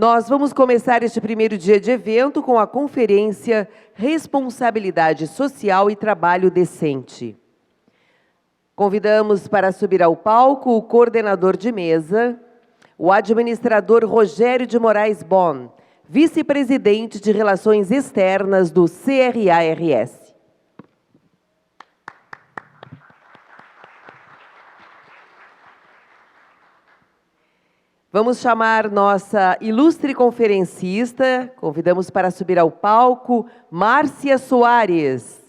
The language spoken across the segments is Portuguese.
Nós vamos começar este primeiro dia de evento com a conferência Responsabilidade Social e Trabalho Decente. Convidamos para subir ao palco o coordenador de mesa, o administrador Rogério de Moraes Bon, vice-presidente de Relações Externas do CRARS. Vamos chamar nossa ilustre conferencista, convidamos para subir ao palco, Márcia Soares.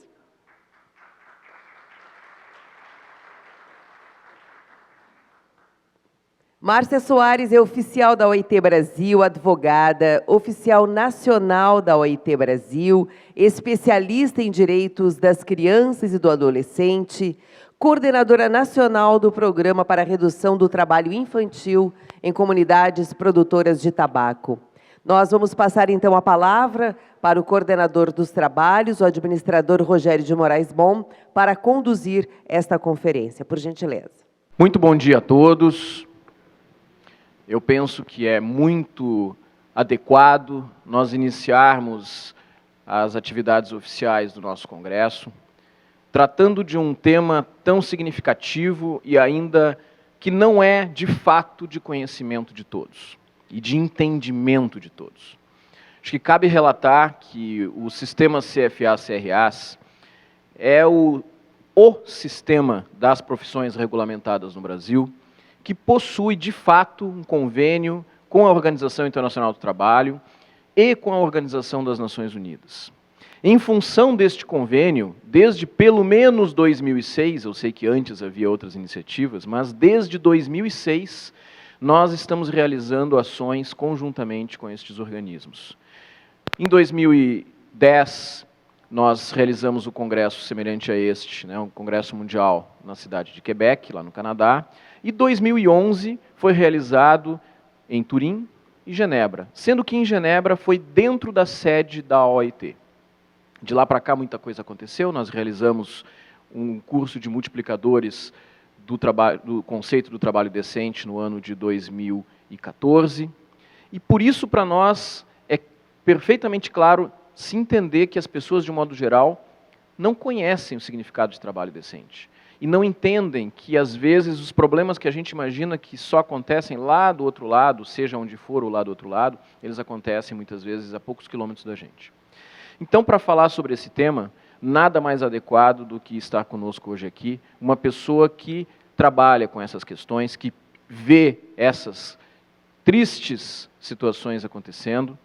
Márcia Soares é oficial da OIT Brasil, advogada, oficial nacional da OIT Brasil, especialista em direitos das crianças e do adolescente, coordenadora nacional do Programa para a Redução do Trabalho Infantil em Comunidades Produtoras de Tabaco. Nós vamos passar, então, a palavra para o coordenador dos trabalhos, o administrador Rogério de Moraes Bon, para conduzir esta conferência. Por gentileza. Muito bom dia a todos. Eu penso que é muito adequado nós iniciarmos as atividades oficiais do nosso Congresso, tratando de um tema tão significativo e ainda que não é, de fato, de conhecimento de todos e de entendimento de todos. Acho que cabe relatar que o sistema CFA-CRAS é o sistema das profissões regulamentadas no Brasil, que possui, de fato, um convênio com a Organização Internacional do Trabalho e com a Organização das Nações Unidas. Em função deste convênio, desde pelo menos 2006, eu sei que antes havia outras iniciativas, mas desde 2006 nós estamos realizando ações conjuntamente com estes organismos. Em 2010, nós realizamos o congresso semelhante a este, um congresso mundial na cidade de Quebec, lá no Canadá, e 2011 foi realizado em Turim e Genebra, sendo que em Genebra foi dentro da sede da OIT. De lá para cá muita coisa aconteceu, nós realizamos um curso de multiplicadores do conceito do trabalho decente no ano de 2014, e por isso para nós é perfeitamente claro se entender que as pessoas, de um modo geral, não conhecem o significado de trabalho decente. E não entendem que, às vezes, os problemas que a gente imagina que só acontecem lá do outro lado, seja onde for ou lá do outro lado, eles acontecem, muitas vezes, a poucos quilômetros da gente. Então, para falar sobre esse tema, nada mais adequado do que estar conosco hoje aqui, uma pessoa que trabalha com essas questões, que vê essas tristes situações acontecendo,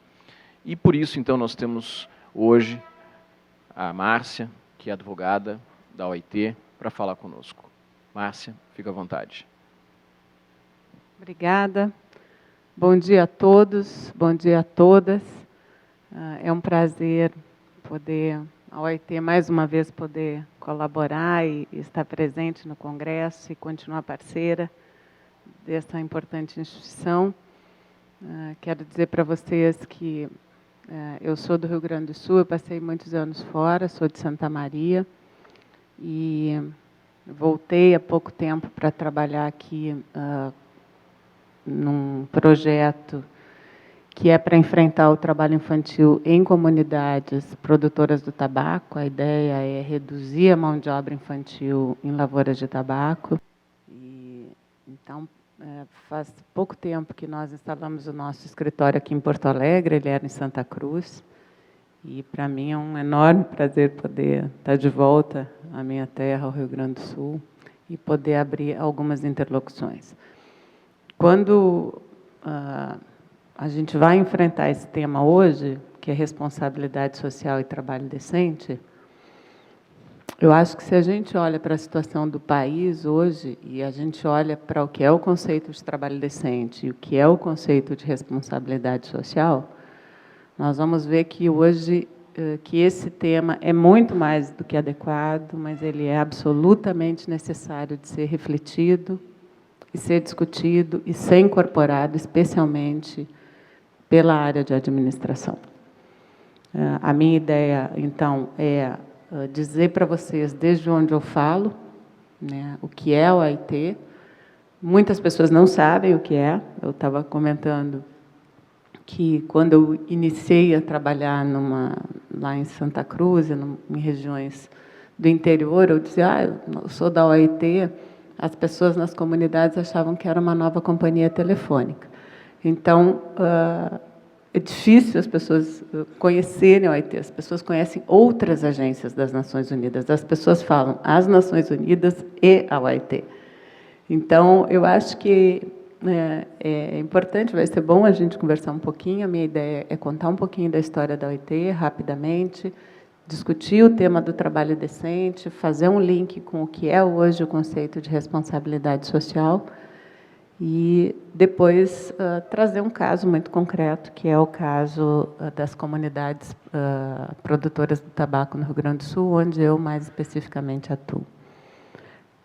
e por isso, então, nós temos hoje a Márcia, que é advogada da OIT, para falar conosco. Márcia, fica à vontade. Obrigada. Bom dia a todos, bom dia a todas. É um prazer poder, a OIT, mais uma vez, poder colaborar e estar presente no Congresso e continuar parceira dessa importante instituição. Quero dizer para vocês que eu sou do Rio Grande do Sul, eu passei muitos anos fora, sou de Santa Maria, e voltei há pouco tempo para trabalhar aqui num projeto que é para enfrentar o trabalho infantil em comunidades produtoras do tabaco. A ideia é reduzir a mão de obra infantil em lavouras de tabaco. Então, faz pouco tempo que nós instalamos o nosso escritório aqui em Porto Alegre, ele era em Santa Cruz. E para mim é um enorme prazer poder estar de volta à minha terra, ao Rio Grande do Sul, e poder abrir algumas interlocuções. Quando a gente vai enfrentar esse tema hoje, que é responsabilidade social e trabalho decente, eu acho que se a gente olha para a situação do país hoje, e a gente olha para o que é o conceito de trabalho decente e o que é o conceito de responsabilidade social, nós vamos ver que hoje que esse tema é muito mais do que adequado, mas ele é absolutamente necessário de ser refletido e ser discutido e ser incorporado, especialmente pela área de administração. A minha ideia, então, é dizer para vocês, desde onde eu falo, o que é o OIT. Muitas pessoas não sabem o que é. Eu estava comentando que, quando eu iniciei a trabalhar lá em Santa Cruz, em regiões do interior, eu dizia, eu sou da OIT, as pessoas nas comunidades achavam que era uma nova companhia telefônica. Então, é difícil as pessoas conhecerem a OIT, as pessoas conhecem outras agências das Nações Unidas, as pessoas falam as Nações Unidas e a OIT. Então, eu acho que é importante, vai ser bom a gente conversar um pouquinho. A minha ideia é contar um pouquinho da história da OIT, rapidamente, discutir o tema do trabalho decente, fazer um link com o que é hoje o conceito de responsabilidade social e depois trazer um caso muito concreto, que é o caso das comunidades produtoras do tabaco no Rio Grande do Sul, onde eu mais especificamente atuo.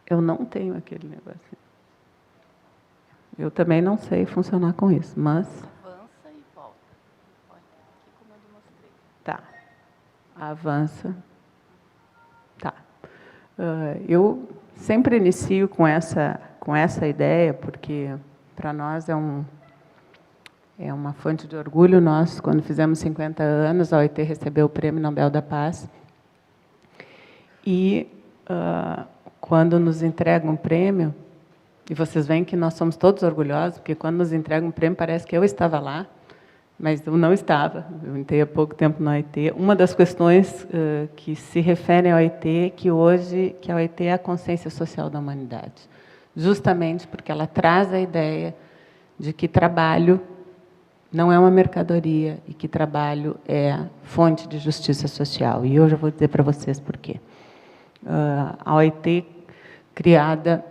Eu não tenho aquele negócio. Eu também não sei funcionar com isso, mas... Avança e volta. Olha, aqui como eu demonstrei. Tá. Avança. Tá. Eu sempre inicio com essa ideia, porque para nós é uma fonte de orgulho. Nós, quando fizemos 50 anos, a OIT recebeu o Prêmio Nobel da Paz. E quando nos entregam um prêmio, e vocês veem que nós somos todos orgulhosos, porque quando nos entregam um prêmio parece que eu estava lá, mas eu não estava. Eu entrei há pouco tempo na OIT. Uma das questões que se referem à OIT é que a OIT é a consciência social da humanidade, justamente porque ela traz a ideia de que trabalho não é uma mercadoria e que trabalho é fonte de justiça social. E hoje eu vou dizer para vocês por quê. A OIT, criada,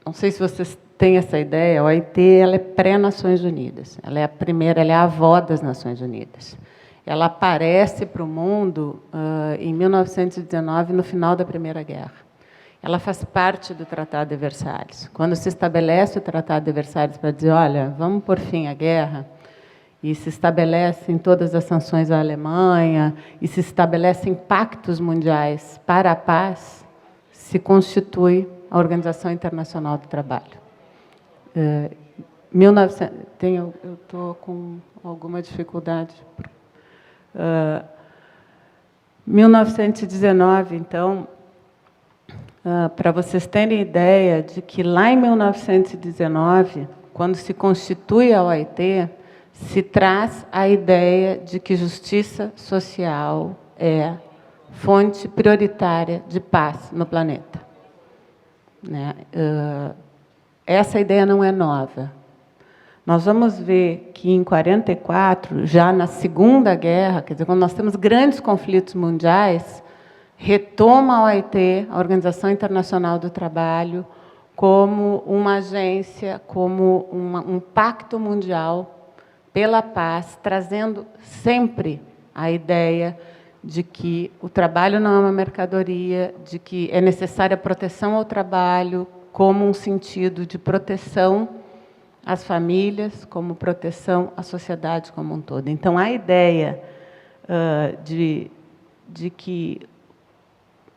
não sei se vocês têm essa ideia, a OIT ela é pré-Nações Unidas. Ela é a primeira, ela é a avó das Nações Unidas. Ela aparece para o mundo em 1919, no final da Primeira Guerra. Ela faz parte do Tratado de Versalhes. Quando se estabelece o Tratado de Versalhes para dizer, olha, vamos pôr fim à guerra, e se estabelecem todas as sanções à Alemanha, e se estabelecem pactos mundiais para a paz, se constitui a Organização Internacional do Trabalho. Eu estou com alguma dificuldade. 1919, então, para vocês terem ideia de que lá em 1919, quando se constitui a OIT, se traz a ideia de que justiça social é fonte prioritária de paz no planeta. Essa ideia não é nova. Nós vamos ver que, em 1944, já na Segunda Guerra, quer dizer, quando nós temos grandes conflitos mundiais, retoma a OIT, a Organização Internacional do Trabalho, como uma agência, como um pacto mundial pela paz, trazendo sempre a ideia de que o trabalho não é uma mercadoria, de que é necessária a proteção ao trabalho como um sentido de proteção às famílias, como proteção à sociedade como um todo. Então, a ideia de que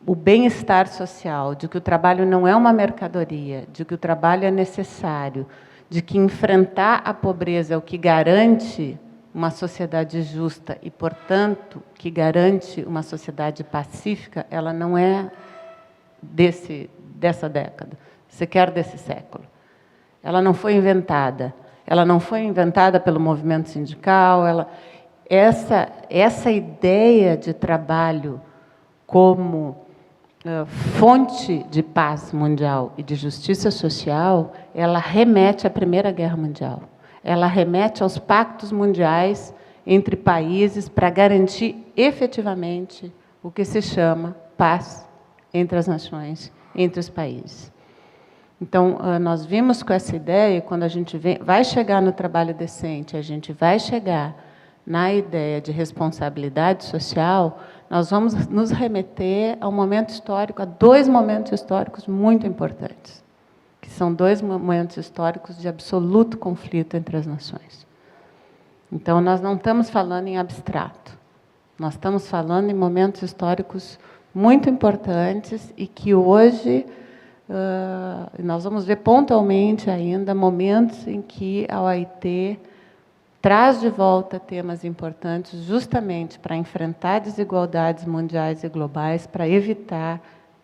o bem-estar social, de que o trabalho não é uma mercadoria, de que o trabalho é necessário, de que enfrentar a pobreza é o que garante uma sociedade justa e, portanto, que garante uma sociedade pacífica, ela não é dessa década, sequer desse século. Ela não foi inventada. Ela não foi inventada pelo movimento sindical. Essa ideia de trabalho como fonte de paz mundial e de justiça social, ela remete à Primeira Guerra Mundial. Ela remete aos pactos mundiais entre países para garantir efetivamente o que se chama paz entre as nações, entre os países. Então, nós vimos com essa ideia, quando a gente vai chegar no trabalho decente, a gente vai chegar na ideia de responsabilidade social, nós vamos nos remeter a um momento histórico, a dois momentos históricos muito importantes, que são dois momentos históricos de absoluto conflito entre as nações. Então, nós não estamos falando em abstrato, nós estamos falando em momentos históricos muito importantes e que hoje nós vamos ver pontualmente ainda momentos em que a OIT traz de volta temas importantes justamente para enfrentar desigualdades mundiais e globais, para evitar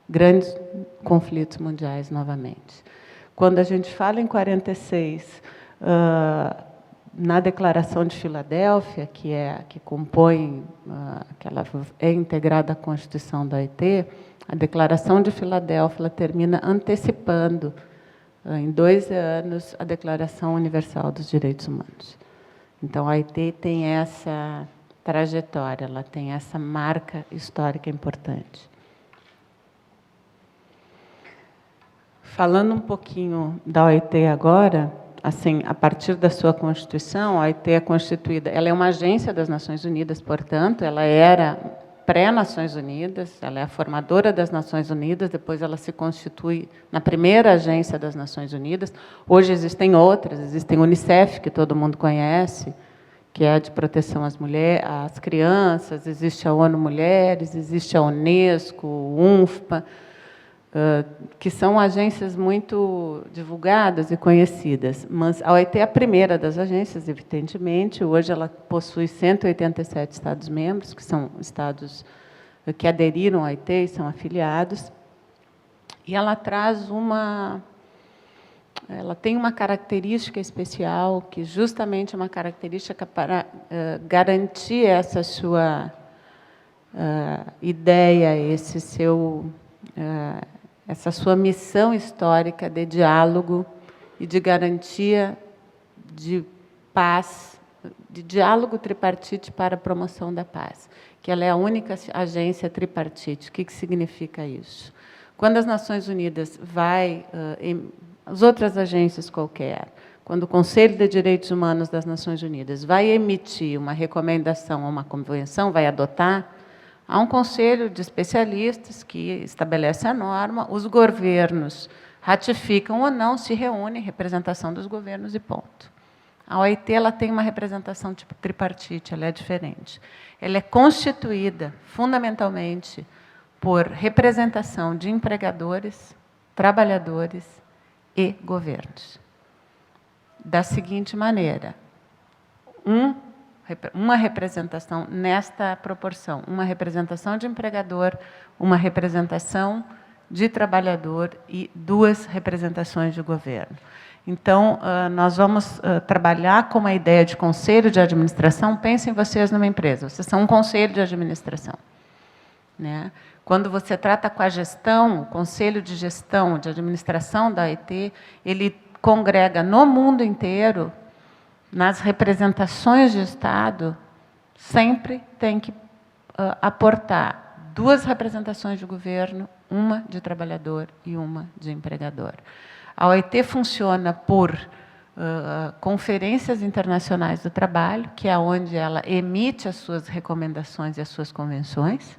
grandes conflitos mundiais novamente. Quando a gente fala em 46, na Declaração de Filadélfia, que compõe, que ela é integrada à Constituição da OIT, a Declaração de Filadélfia ela termina antecipando, em 2 anos, a Declaração Universal dos Direitos Humanos. Então, a OIT tem essa trajetória, ela tem essa marca histórica importante. Falando um pouquinho da OIT agora, assim, a partir da sua Constituição, a OIT é constituída, ela é uma agência das Nações Unidas, portanto, ela era pré-Nações Unidas, ela é a formadora das Nações Unidas, depois ela se constitui na primeira agência das Nações Unidas. Hoje existem outras, existem a Unicef, que todo mundo conhece, que é a de proteção às mulheres, às crianças, existe a ONU Mulheres, existe a Unesco, o UNFPA, que são agências muito divulgadas e conhecidas. Mas a OIT é a primeira das agências, evidentemente. Hoje ela possui 187 Estados-membros, que são estados que aderiram à OIT e são afiliados. E ela traz ela tem uma característica especial, que justamente é uma característica para garantir essa sua ideia, essa sua missão histórica de diálogo e de garantia de paz, de diálogo tripartite para a promoção da paz, que ela é a única agência tripartite. O que significa isso? Quando as Nações Unidas as outras agências qualquer, quando o Conselho de Direitos Humanos das Nações Unidas vai emitir uma recomendação ou uma convenção, vai adotar, há um conselho de especialistas que estabelece a norma, os governos ratificam ou não, se reúnem, representação dos governos e ponto. A OIT ela tem uma representação tipo tripartite, ela é diferente. Ela é constituída, fundamentalmente, por representação de empregadores, trabalhadores e governos. Da seguinte maneira, uma representação nesta proporção, uma representação de empregador, uma representação de trabalhador e 2 representações de governo. Então, nós vamos trabalhar com a ideia de conselho de administração. Pensem vocês numa empresa, vocês são um conselho de administração, né? Quando você trata com a gestão, o conselho de gestão, de administração da OIT, ele congrega no mundo inteiro, nas representações de Estado, sempre tem que aportar 2 representações de governo, uma de trabalhador e uma de empregador. A OIT funciona por conferências internacionais do trabalho, que é onde ela emite as suas recomendações e as suas convenções,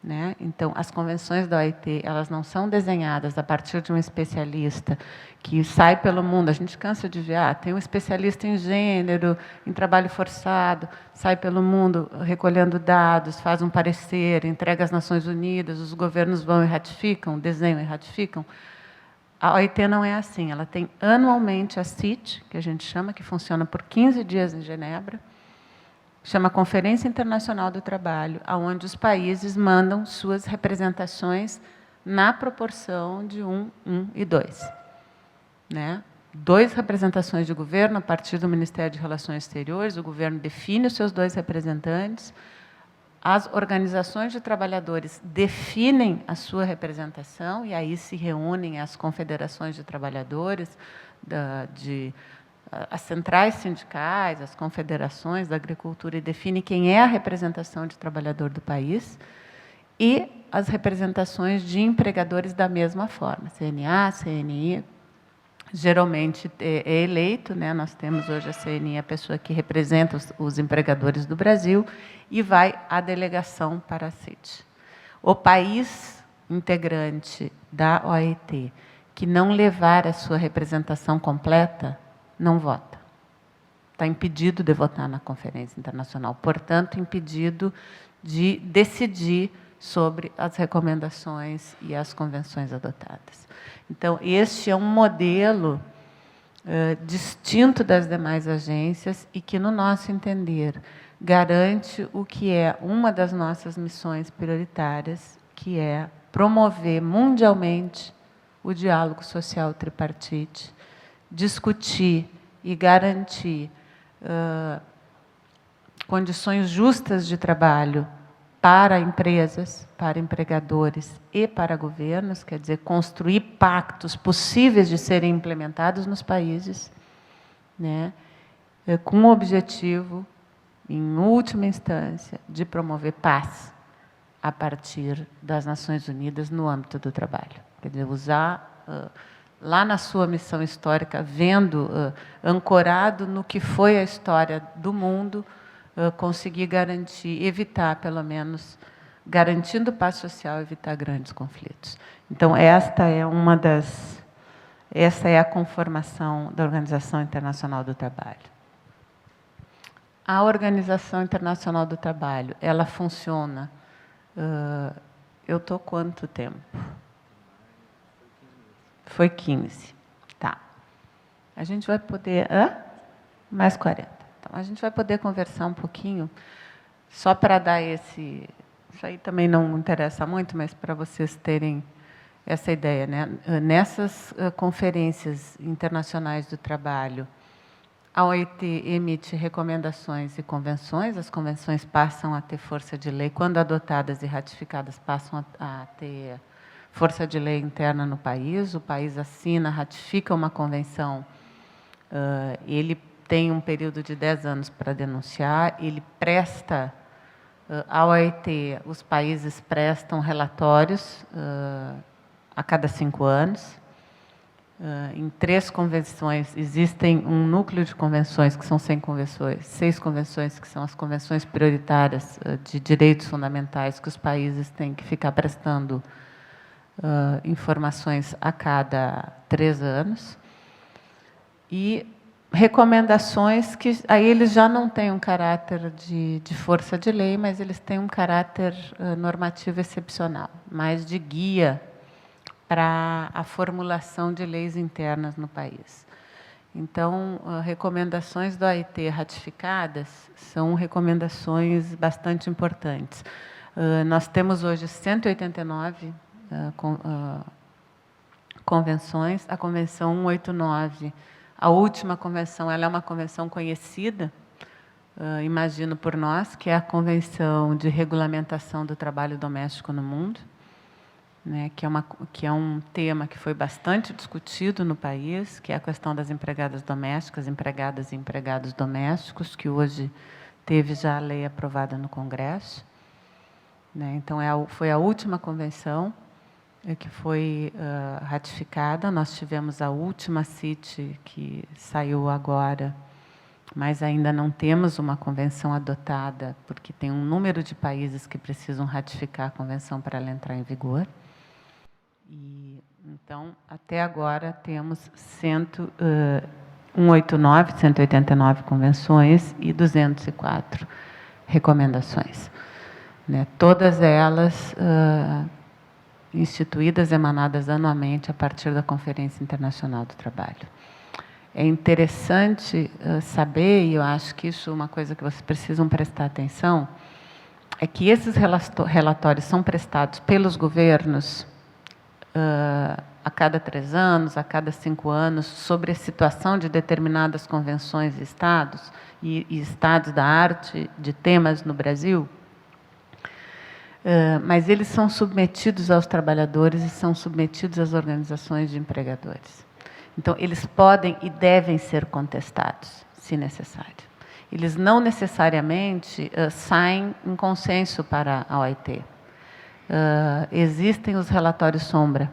né? Então, as convenções da OIT, elas não são desenhadas a partir de um especialista que sai pelo mundo. A gente cansa de ver, tem um especialista em gênero, em trabalho forçado, sai pelo mundo recolhendo dados, faz um parecer, entrega às Nações Unidas, os governos vão e ratificam, desenham e ratificam. A OIT não é assim, ela tem anualmente a CIT, que a gente chama, que funciona por 15 dias em Genebra, chama Conferência Internacional do Trabalho, onde os países mandam suas representações na proporção de 1 e 2. Né? 2 representações de governo, a partir do Ministério de Relações Exteriores, o governo define os seus 2 representantes, as organizações de trabalhadores definem a sua representação, e aí se reúnem as confederações de trabalhadores, as centrais sindicais, as confederações da agricultura, e define quem é a representação de trabalhador do país, e as representações de empregadores da mesma forma, CNA, CNI, geralmente é eleito, né? Nós temos hoje a CNI, a pessoa que representa os empregadores do Brasil, e vai à delegação para a CIT. O país integrante da OIT que não levar a sua representação completa, não vota. Está impedido de votar na Conferência Internacional, portanto, impedido de decidir sobre as recomendações e as convenções adotadas. Então, este é um modelo distinto das demais agências e que, no nosso entender, garante o que é uma das nossas missões prioritárias, que é promover mundialmente o diálogo social tripartite, discutir e garantir condições justas de trabalho para empresas, para empregadores e para governos, quer dizer, construir pactos possíveis de serem implementados nos países, né, com o objetivo, em última instância, de promover paz a partir das Nações Unidas no âmbito do trabalho. Quer dizer, usar, lá na sua missão histórica, vendo, ancorado no que foi a história do mundo, conseguir garantir, evitar, pelo menos, garantindo paz social, evitar grandes conflitos. Então, essa é a conformação da Organização Internacional do Trabalho. A Organização Internacional do Trabalho, ela funciona, eu estou quanto tempo? Foi 15. Tá. A gente vai poder... Mais 40. Então, a gente vai poder conversar um pouquinho, só para dar esse... Isso aí também não interessa muito, mas para vocês terem essa ideia, né? Nessas conferências internacionais do trabalho, a OIT emite recomendações e convenções. As convenções passam a ter força de lei. Quando adotadas e ratificadas, passam a ter força de lei interna no país. O país assina, ratifica uma convenção. Ele tem um período de 10 anos para denunciar. Ele presta, a OIT, os países prestam relatórios a cada 5 anos. Em 3 convenções, existem um núcleo de convenções, que são 100 convenções, 6 convenções, que são as convenções prioritárias de direitos fundamentais, que os países têm que ficar prestando informações a cada 3 anos. E recomendações que aí eles já não têm um caráter de força de lei, mas eles têm um caráter normativo excepcional, mais de guia para a formulação de leis internas no país. Então, recomendações da OIT ratificadas são recomendações bastante importantes. Nós temos hoje 189 convenções. A Convenção 189, a última convenção, ela é uma convenção conhecida, imagino por nós, que é a Convenção de Regulamentação do Trabalho Doméstico no Mundo, né, que é um tema que foi bastante discutido no país, que é a questão das empregadas domésticas, empregadas e empregados domésticos, que hoje teve já a lei aprovada no Congresso, né. Então, foi a última convenção que foi ratificada. Nós tivemos a última CIT, que saiu agora, mas ainda não temos uma convenção adotada, porque tem um número de países que precisam ratificar a convenção para ela entrar em vigor. Então, até agora, temos 189 convenções e 204 recomendações, né? Todas elas instituídas, emanadas anualmente a partir da Conferência Internacional do Trabalho. É interessante saber, e eu acho que isso é uma coisa que vocês precisam prestar atenção, é que esses relatórios são prestados pelos governos a cada 3 anos, a cada 5 anos, sobre a situação de determinadas convenções e estados da arte de temas no Brasil, mas eles são submetidos aos trabalhadores e são submetidos às organizações de empregadores. Então, eles podem e devem ser contestados, se necessário. Eles não necessariamente saem em consenso para a OIT. Existem os relatórios sombra.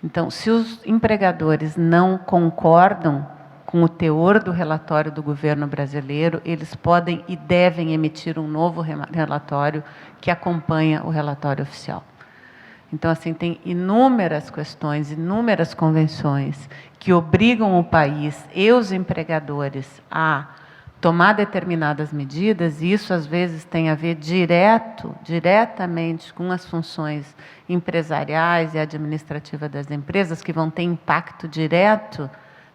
Então, se os empregadores não concordam com o teor do relatório do governo brasileiro, eles podem e devem emitir um novo relatório que acompanha o relatório oficial. Então, assim, tem inúmeras questões, inúmeras convenções que obrigam o país e os empregadores a tomar determinadas medidas, e isso às vezes tem a ver diretamente com as funções empresariais e administrativas das empresas, que vão ter impacto direto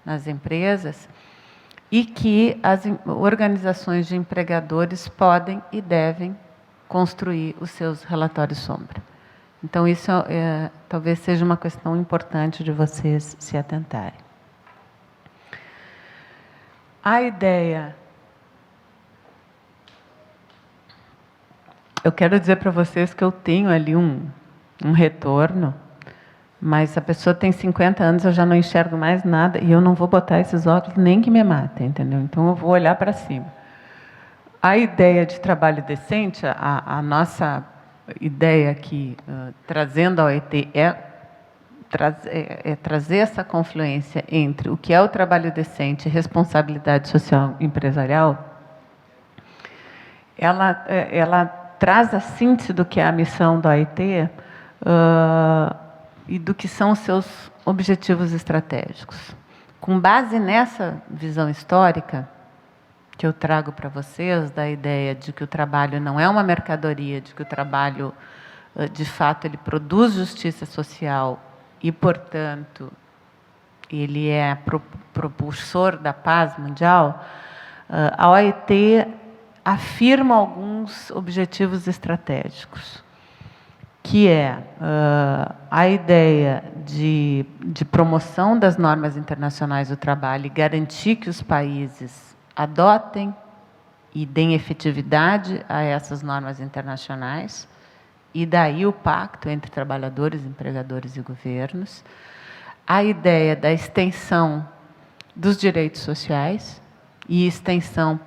nas empresas, e que as organizações de empregadores podem e devem construir os seus relatórios sombra. Então, isso talvez seja uma questão importante de vocês se atentarem. A ideia... Eu quero dizer para vocês que eu tenho ali um retorno, mas a pessoa tem 50 anos, eu já não enxergo mais nada, e eu não vou botar esses óculos nem que me matem, entendeu? Então, eu vou olhar para cima. A ideia de trabalho decente, a nossa ideia aqui, trazendo a OIT, é trazer essa confluência entre o que é o trabalho decente e responsabilidade social empresarial. Ela traz a síntese do que é a missão da OIT e do que são os seus objetivos estratégicos. Com base nessa visão histórica que eu trago para vocês, da ideia de que o trabalho não é uma mercadoria, de que o trabalho, de fato, ele produz justiça social e, portanto, ele é propulsor da paz mundial, a OIT afirma alguns objetivos estratégicos, que é a ideia de promoção das normas internacionais do trabalho e garantir que os países adotem e deem efetividade a essas normas internacionais, e daí o pacto entre trabalhadores, empregadores e governos. A ideia da extensão dos direitos sociais, e extensão,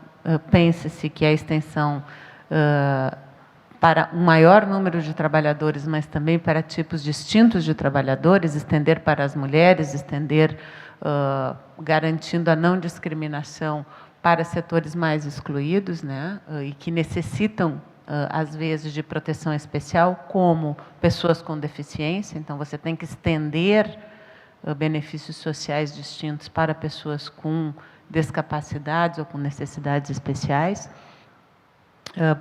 pense-se que é a extensão para um maior número de trabalhadores, mas também para tipos distintos de trabalhadores, estender para as mulheres, estender garantindo a não discriminação para setores mais excluídos, né, e que necessitam, às vezes, de proteção especial, como pessoas com deficiência. Então, você tem que estender benefícios sociais distintos para pessoas com discapacidades ou com necessidades especiais.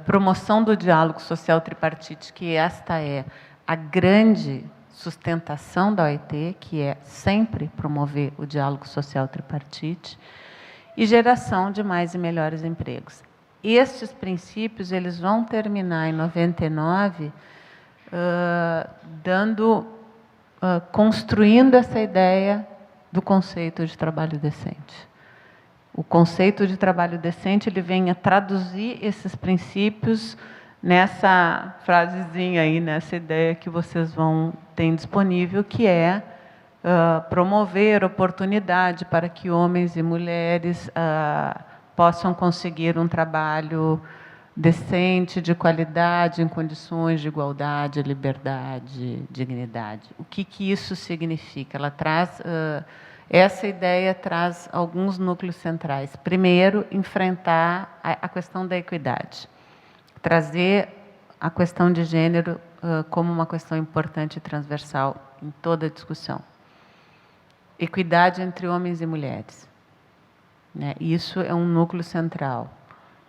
Promoção do diálogo social tripartite, que esta é a grande sustentação da OIT, que é sempre promover o diálogo social tripartite, e geração de mais e melhores empregos. Estes princípios eles vão terminar em 99, construindo essa ideia do conceito de trabalho decente. O conceito de trabalho decente ele vem a traduzir esses princípios nessa frasezinha aí, nessa ideia que vocês vão ter disponível, que é promover oportunidade para que homens e mulheres possam conseguir um trabalho decente, de qualidade, em condições de igualdade, liberdade, dignidade. O que isso significa? Ela traz... essa ideia traz alguns núcleos centrais. Primeiro, enfrentar a questão da equidade. Trazer a questão de gênero como uma questão importante e transversal em toda a discussão. Equidade entre homens e mulheres, né? Isso é um núcleo central.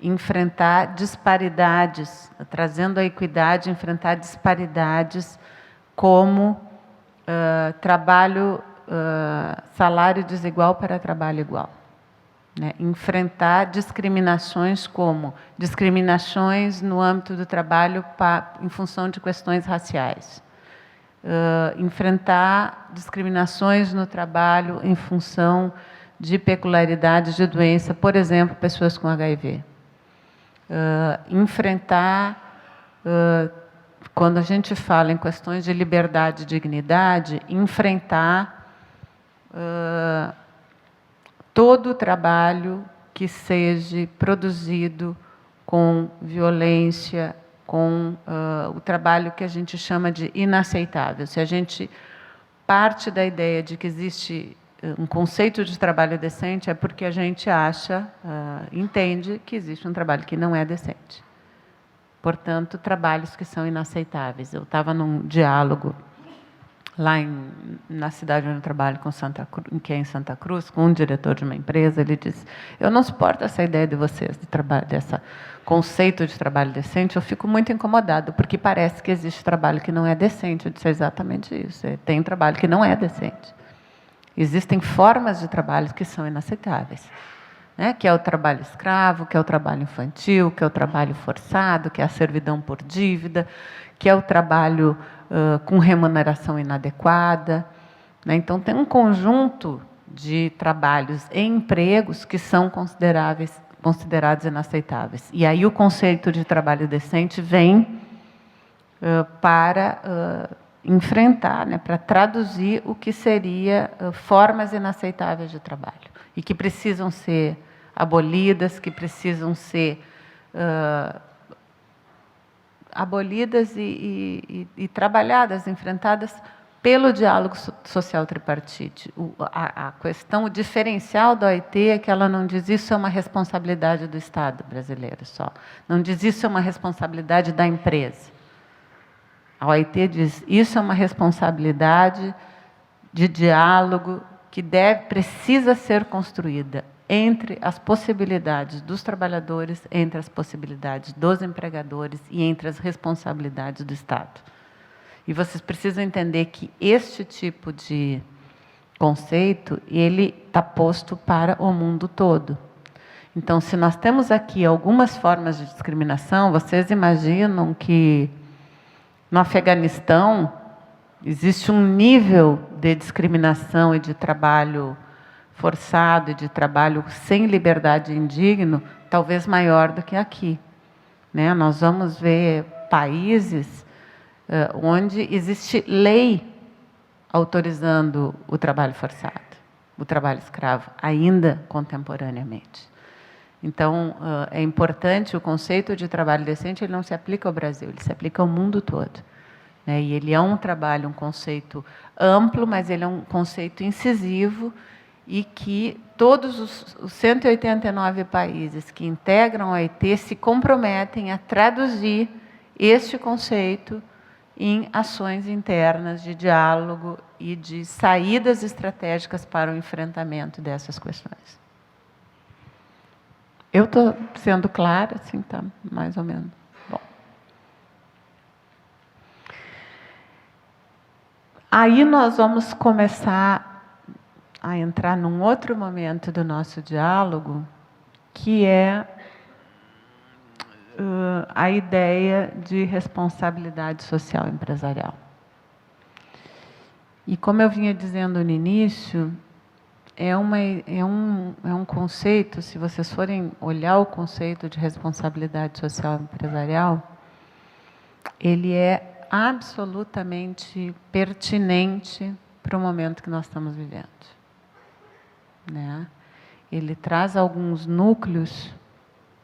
Enfrentar disparidades, trazendo a equidade, enfrentar disparidades como salário desigual para trabalho igual, né? Enfrentar discriminações como discriminações no âmbito do trabalho em função de questões raciais. Enfrentar discriminações no trabalho em função de peculiaridades de doença, por exemplo, pessoas com HIV. Enfrentar, quando a gente fala em questões de liberdade e dignidade, enfrentar todo o trabalho que seja produzido com violência, com o trabalho que a gente chama de inaceitável. Se a gente parte da ideia de que existe um conceito de trabalho decente, é porque a gente entende que existe um trabalho que não é decente. Portanto, trabalhos que são inaceitáveis. Eu estava num diálogo lá na cidade onde eu trabalho, que é em Santa Cruz, com um diretor de uma empresa. Ele disse: eu não suporto essa ideia de vocês, desse conceito de trabalho decente. Eu fico muito incomodado, porque parece que existe trabalho que não é decente. Eu disse: é exatamente isso. Tem trabalho que não é decente. Existem formas de trabalho que são inaceitáveis, né? Que é o trabalho escravo, que é o trabalho infantil, que é o trabalho forçado, que é a servidão por dívida, que é o trabalho com remuneração inadequada, né? Então, tem um conjunto de trabalhos e empregos que são considerados inaceitáveis. E aí o conceito de trabalho decente vem para enfrentar, né, para traduzir o que seria formas inaceitáveis de trabalho e que precisam ser abolidas, que precisam ser abolidas e trabalhadas, enfrentadas pelo diálogo social tripartite. A questão, o diferencial da OIT é que ela não diz isso é uma responsabilidade do Estado brasileiro só, não diz isso é uma responsabilidade da empresa. A OIT diz isso é uma responsabilidade de diálogo que precisa ser construída entre as possibilidades dos trabalhadores, entre as possibilidades dos empregadores e entre as responsabilidades do Estado. E vocês precisam entender que este tipo de conceito, ele está posto para o mundo todo. Então, se nós temos aqui algumas formas de discriminação, vocês imaginam que no Afeganistão existe um nível de discriminação e de trabalho forçado e de trabalho sem liberdade indigno, talvez maior do que aqui, né? Nós vamos ver países onde existe lei autorizando o trabalho forçado, o trabalho escravo, ainda contemporaneamente. Então, é importante, o conceito de trabalho decente ele não se aplica ao Brasil, ele se aplica ao mundo todo, né? E ele é um trabalho, um conceito amplo, mas ele é um conceito incisivo e que todos os 189 países que integram a OIT se comprometem a traduzir este conceito em ações internas de diálogo e de saídas estratégicas para o enfrentamento dessas questões. Eu estou sendo clara, assim, tá mais ou menos. Bom. Aí nós vamos começar a entrar num outro momento do nosso diálogo, que é a ideia de responsabilidade social empresarial. E como eu vinha dizendo no início, é um conceito, se vocês forem olhar o conceito de responsabilidade social empresarial, ele é absolutamente pertinente para o momento que nós estamos vivendo, né? Ele traz alguns núcleos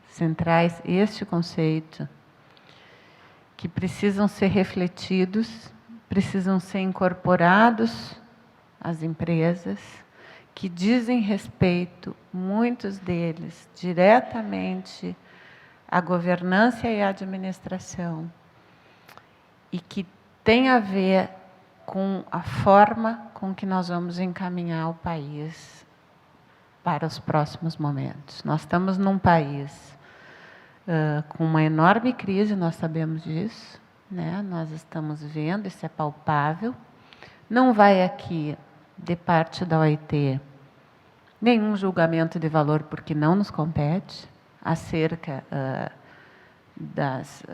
centrais, este conceito, que precisam ser refletidos, precisam ser incorporados às empresas, que dizem respeito, muitos deles, diretamente à governança e à administração, e que tem a ver com a forma com que nós vamos encaminhar o país para os próximos momentos. Nós estamos num país com uma enorme crise, nós sabemos disso, né? Nós estamos vendo, isso é palpável. Não vai aqui, de parte da OIT, nenhum julgamento de valor, porque não nos compete, acerca das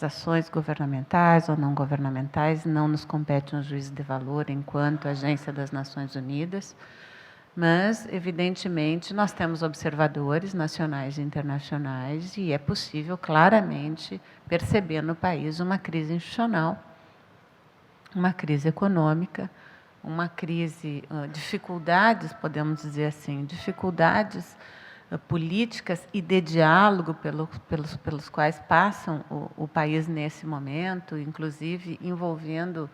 ações governamentais ou não governamentais, não nos compete um juízo de valor enquanto agência das Nações Unidas, mas, evidentemente, nós temos observadores nacionais e internacionais e é possível claramente perceber no país uma crise institucional, uma crise econômica, uma crise, dificuldades, podemos dizer assim, dificuldades políticas e de diálogo pelos quais passam o país nesse momento, inclusive envolvendo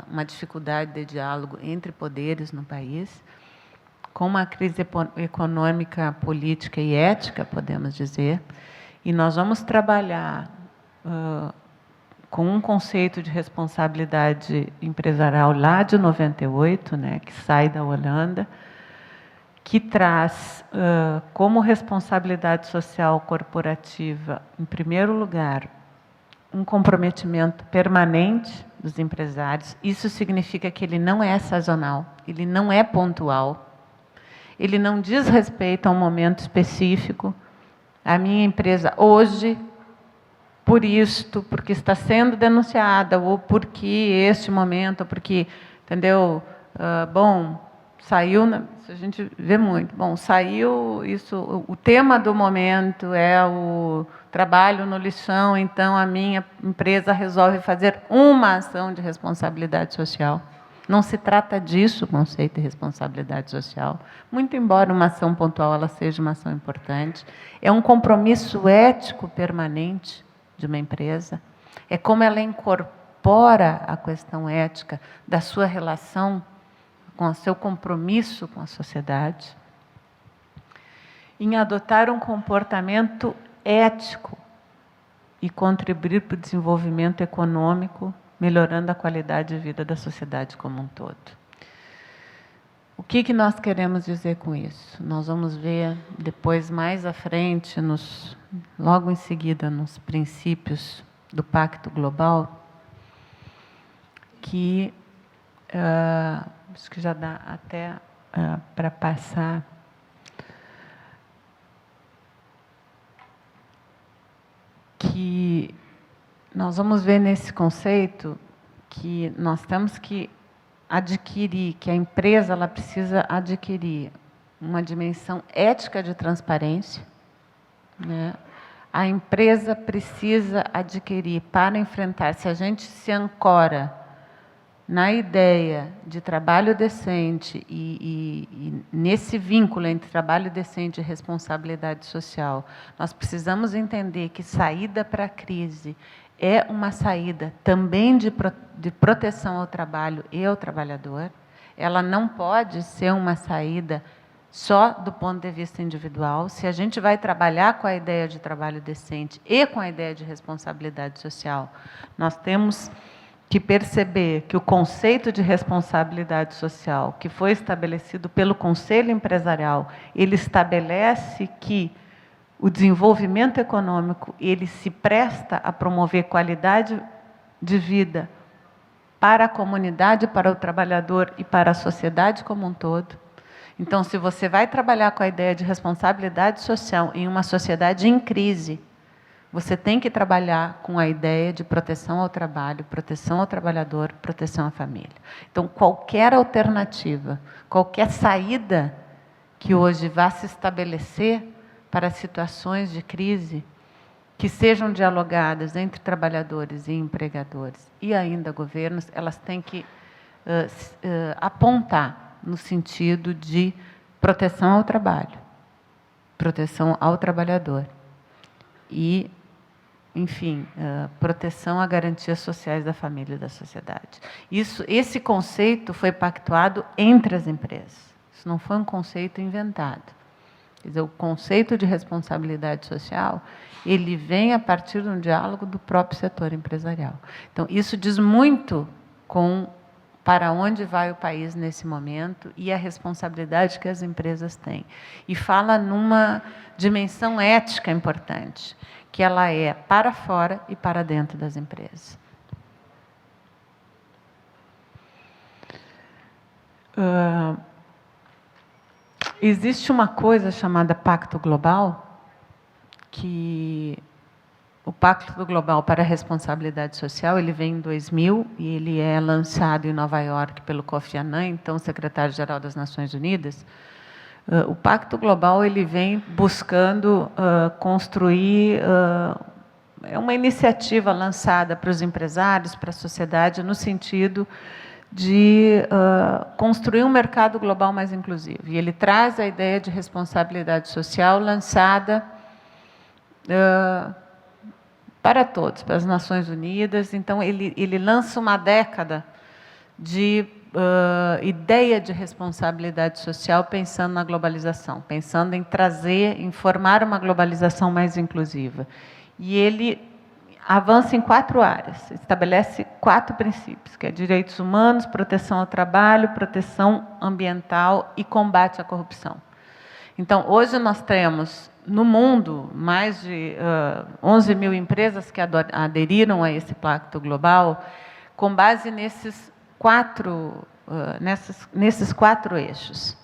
uma dificuldade de diálogo entre poderes no país, com uma crise econômica, política e ética, podemos dizer, e nós vamos trabalhar com um conceito de responsabilidade empresarial lá de 98, né, que sai da Holanda, que traz como responsabilidade social corporativa, em primeiro lugar, um comprometimento permanente dos empresários. Isso significa que ele não é sazonal, ele não é pontual, ele não diz respeito a um momento específico. A minha empresa hoje, por isto, porque está sendo denunciada, ou porque este momento, ou porque, entendeu? Bom, saiu, isso a gente vê muito. Bom, saiu isso, o tema do momento é o trabalho no lixão, então a minha empresa resolve fazer uma ação de responsabilidade social. Não se trata disso o conceito de responsabilidade social, muito embora uma ação pontual ela seja uma ação importante. É um compromisso ético permanente de uma empresa. É como ela incorpora a questão ética da sua relação com o seu compromisso com a sociedade, em adotar um comportamento ético e contribuir para o desenvolvimento econômico, melhorando a qualidade de vida da sociedade como um todo. O que nós queremos dizer com isso? Nós vamos ver depois, mais à frente, logo em seguida, nos princípios do Pacto Global, que acho que já dá até para passar. Que nós vamos ver nesse conceito que nós temos que adquirir, que a empresa ela precisa adquirir uma dimensão ética de transparência, né? A empresa precisa adquirir para enfrentar, se a gente se ancora na ideia de trabalho decente e nesse vínculo entre trabalho decente e responsabilidade social, nós precisamos entender que saída para a crise é uma saída também de proteção ao trabalho e ao trabalhador. Ela não pode ser uma saída só do ponto de vista individual. Se a gente vai trabalhar com a ideia de trabalho decente e com a ideia de responsabilidade social, nós temos que perceber que o conceito de responsabilidade social, que foi estabelecido pelo Conselho Empresarial, ele estabelece que o desenvolvimento econômico, ele se presta a promover qualidade de vida para a comunidade, para o trabalhador e para a sociedade como um todo. Então, se você vai trabalhar com a ideia de responsabilidade social em uma sociedade em crise, você tem que trabalhar com a ideia de proteção ao trabalho, proteção ao trabalhador, proteção à família. Então, qualquer alternativa, qualquer saída que hoje vá se estabelecer para situações de crise, que sejam dialogadas entre trabalhadores e empregadores e ainda governos, elas têm que apontar no sentido de proteção ao trabalho, proteção ao trabalhador e, enfim, proteção a garantias sociais da família e da sociedade. Esse conceito foi pactuado entre as empresas. Isso não foi um conceito inventado. Quer dizer, o conceito de responsabilidade social, ele vem a partir de um diálogo do próprio setor empresarial. Então, isso diz muito para onde vai o país nesse momento e a responsabilidade que as empresas têm. E fala numa dimensão ética importante, que ela é para fora e para dentro das empresas. Existe uma coisa chamada Pacto Global, que o Pacto Global para a Responsabilidade Social, ele vem em 2000 e ele é lançado em Nova York pelo Kofi Annan, então secretário-geral das Nações Unidas. O Pacto Global ele vem buscando construir é uma iniciativa lançada para os empresários, para a sociedade, no sentido de construir um mercado global mais inclusivo. E ele traz a ideia de responsabilidade social lançada para todos, para as Nações Unidas. Então, ele lança uma década de ideia de responsabilidade social pensando na globalização, pensando em formar uma globalização mais inclusiva. E ele avança em 4 áreas, estabelece 4 princípios, que é direitos humanos, proteção ao trabalho, proteção ambiental e combate à corrupção. Então, hoje nós temos no mundo, mais de 11 mil empresas que aderiram a esse Pacto Global, com base nesses quatro eixos,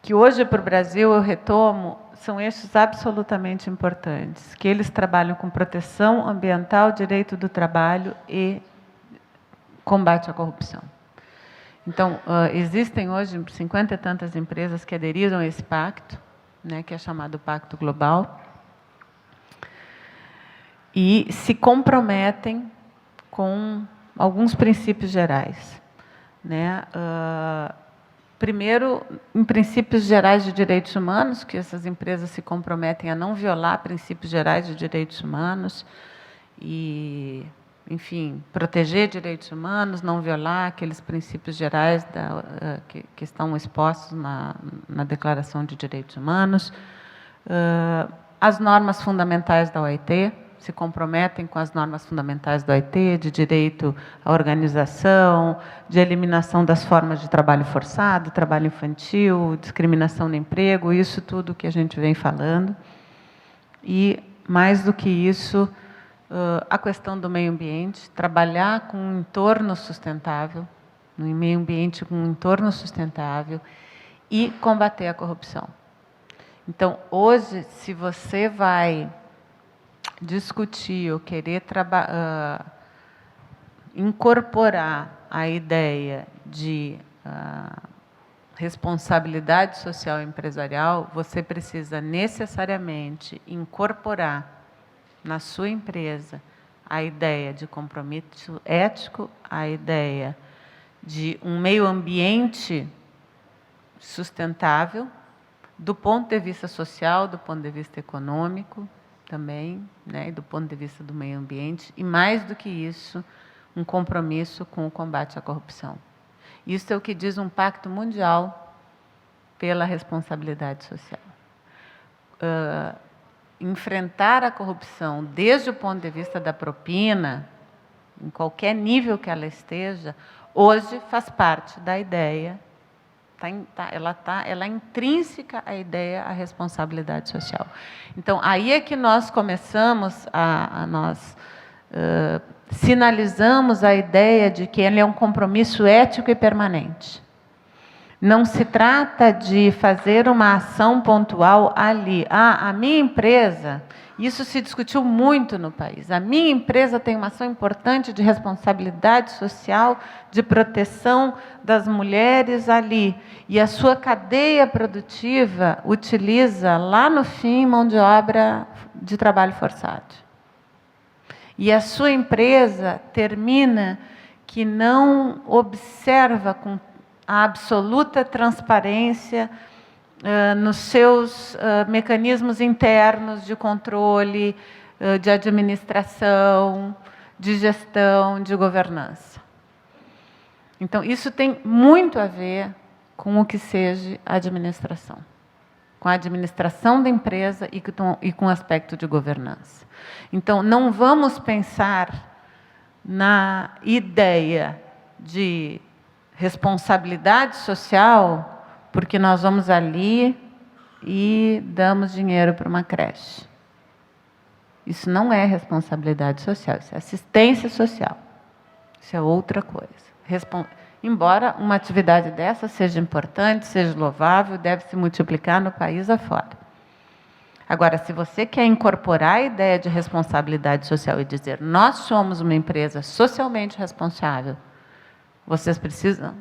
que hoje para o Brasil, eu retomo, são eixos absolutamente importantes, que eles trabalham com proteção ambiental, direito do trabalho e combate à corrupção. Então, existem hoje 50 e tantas empresas que aderiram a esse pacto, né, que é chamado Pacto Global, e se comprometem com alguns princípios gerais, né? Primeiro, em princípios gerais de direitos humanos, que essas empresas se comprometem a não violar princípios gerais de direitos humanos e, enfim, proteger direitos humanos, não violar aqueles princípios gerais que estão expostos na Declaração de Direitos Humanos. As normas fundamentais da OIT, se comprometem com as normas fundamentais da OIT, de direito à organização, de eliminação das formas de trabalho forçado, trabalho infantil, discriminação no emprego, isso tudo que a gente vem falando. E, mais do que isso, a questão do meio ambiente, trabalhar com um entorno sustentável, no meio ambiente com um entorno sustentável, e combater a corrupção. Então, hoje, se você vai discutir ou querer incorporar a ideia de responsabilidade social empresarial, você precisa necessariamente incorporar na sua empresa a ideia de compromisso ético, a ideia de um meio ambiente sustentável, do ponto de vista social, do ponto de vista econômico também, né, e do ponto de vista do meio ambiente, e mais do que isso, um compromisso com o combate à corrupção. Isso é o que diz um pacto mundial pela responsabilidade social. Enfrentar a corrupção desde o ponto de vista da propina, em qualquer nível que ela esteja, hoje faz parte da ideia, ela é intrínseca à ideia, à responsabilidade social. Então, aí é que nós começamos, nós sinalizamos a ideia de que ele é um compromisso ético e permanente. Não se trata de fazer uma ação pontual ali. A minha empresa, isso se discutiu muito no país, a minha empresa tem uma ação importante de responsabilidade social, de proteção das mulheres ali, e a sua cadeia produtiva utiliza lá no fim mão de obra de trabalho forçado. E a sua empresa termina que não observa com a absoluta transparência nos seus mecanismos internos de controle, de administração, de gestão, de governança. Então, isso tem muito a ver com o que seja a administração, com a administração da empresa e com o aspecto de governança. Então, não vamos pensar na ideia de responsabilidade social porque nós vamos ali e damos dinheiro para uma creche. Isso não é responsabilidade social, isso é assistência social. Isso é outra coisa. Embora uma atividade dessa seja importante, seja louvável, deve se multiplicar no país afora. Agora, se você quer incorporar a ideia de responsabilidade social e dizer nós somos uma empresa socialmente responsável,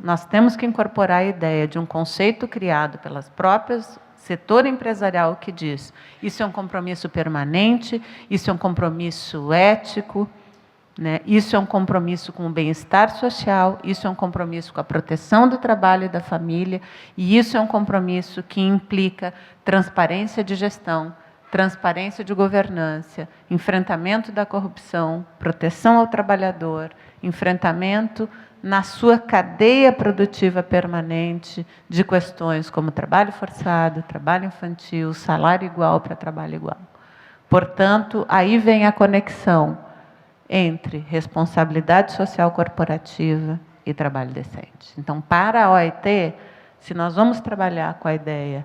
nós temos que incorporar a ideia de um conceito criado pelas próprias setor empresarial que diz isso é um compromisso permanente, isso é um compromisso ético, né? Isso é um compromisso com o bem-estar social, isso é um compromisso com a proteção do trabalho e da família, e isso é um compromisso que implica transparência de gestão, transparência de governança, enfrentamento da corrupção, proteção ao trabalhador, enfrentamento na sua cadeia produtiva permanente de questões como trabalho forçado, trabalho infantil, salário igual para trabalho igual. Portanto, aí vem a conexão entre responsabilidade social corporativa e trabalho decente. Então, para a OIT, se nós vamos trabalhar com a ideia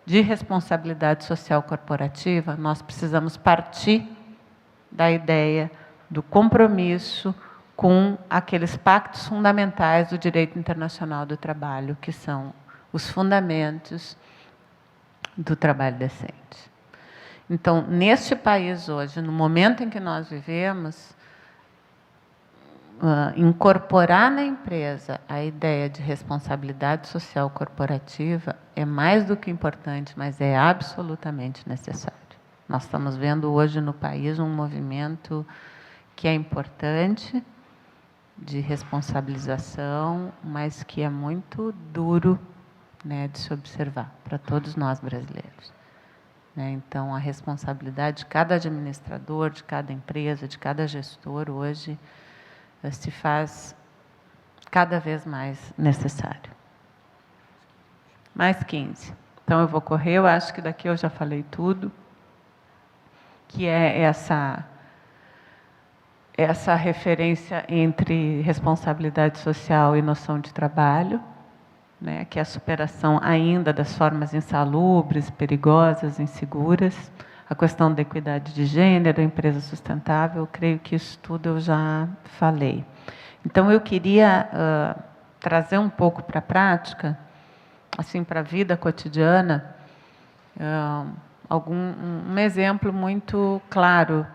de responsabilidade social corporativa, nós precisamos partir da ideia do compromisso com aqueles pactos fundamentais do direito internacional do trabalho, que são os fundamentos do trabalho decente. Então, neste país hoje, no momento em que nós vivemos, incorporar na empresa a ideia de responsabilidade social corporativa é mais do que importante, mas é absolutamente necessário. Nós estamos vendo hoje no país um movimento que é importante, de responsabilização, mas que é muito duro, né, de se observar para todos nós brasileiros. Né? Então, a responsabilidade de cada administrador, de cada empresa, de cada gestor, hoje, se faz cada vez mais necessário. Mais 15. Então, eu vou correr, eu acho que daqui eu já falei tudo, que é essa referência entre responsabilidade social e noção de trabalho, né, que é a superação ainda das formas insalubres, perigosas, inseguras, a questão da equidade de gênero, a empresa sustentável, eu creio que isso tudo eu já falei. Então, eu queria trazer um pouco para a prática, assim, para a vida cotidiana, um exemplo muito claro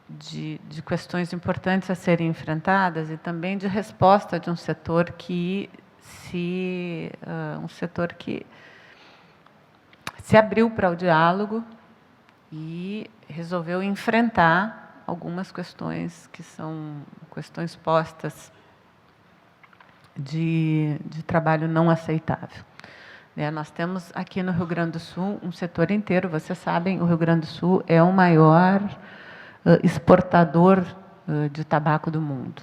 de questões importantes a serem enfrentadas e também de resposta de um setor que se abriu para o diálogo e resolveu enfrentar algumas questões que são questões postas de trabalho não aceitável. Nós temos aqui no Rio Grande do Sul um setor inteiro, vocês sabem, o Rio Grande do Sul é o maior exportador de tabaco do mundo.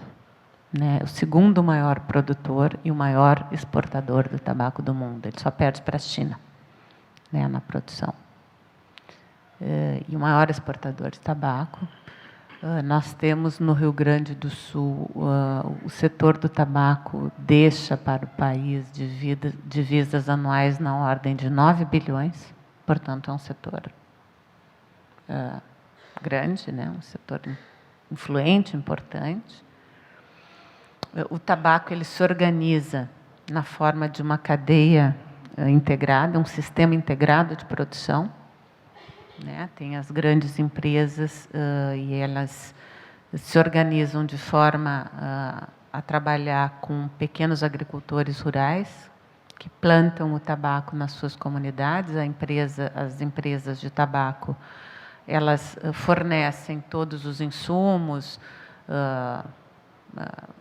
Né? O segundo maior produtor e o maior exportador do tabaco do mundo. Ele só perde para a China, né, na produção. E o maior exportador de tabaco. Nós temos no Rio Grande do Sul, o setor do tabaco deixa para o país divisas anuais na ordem de 9 bilhões, portanto, é um setor grande, né? Um setor influente, importante. O tabaco ele se organiza na forma de uma cadeia integrada, um sistema integrado de produção. Né? Tem as grandes empresas e elas se organizam de forma a trabalhar com pequenos agricultores rurais que plantam o tabaco nas suas comunidades. As empresas de tabaco elas fornecem todos os insumos,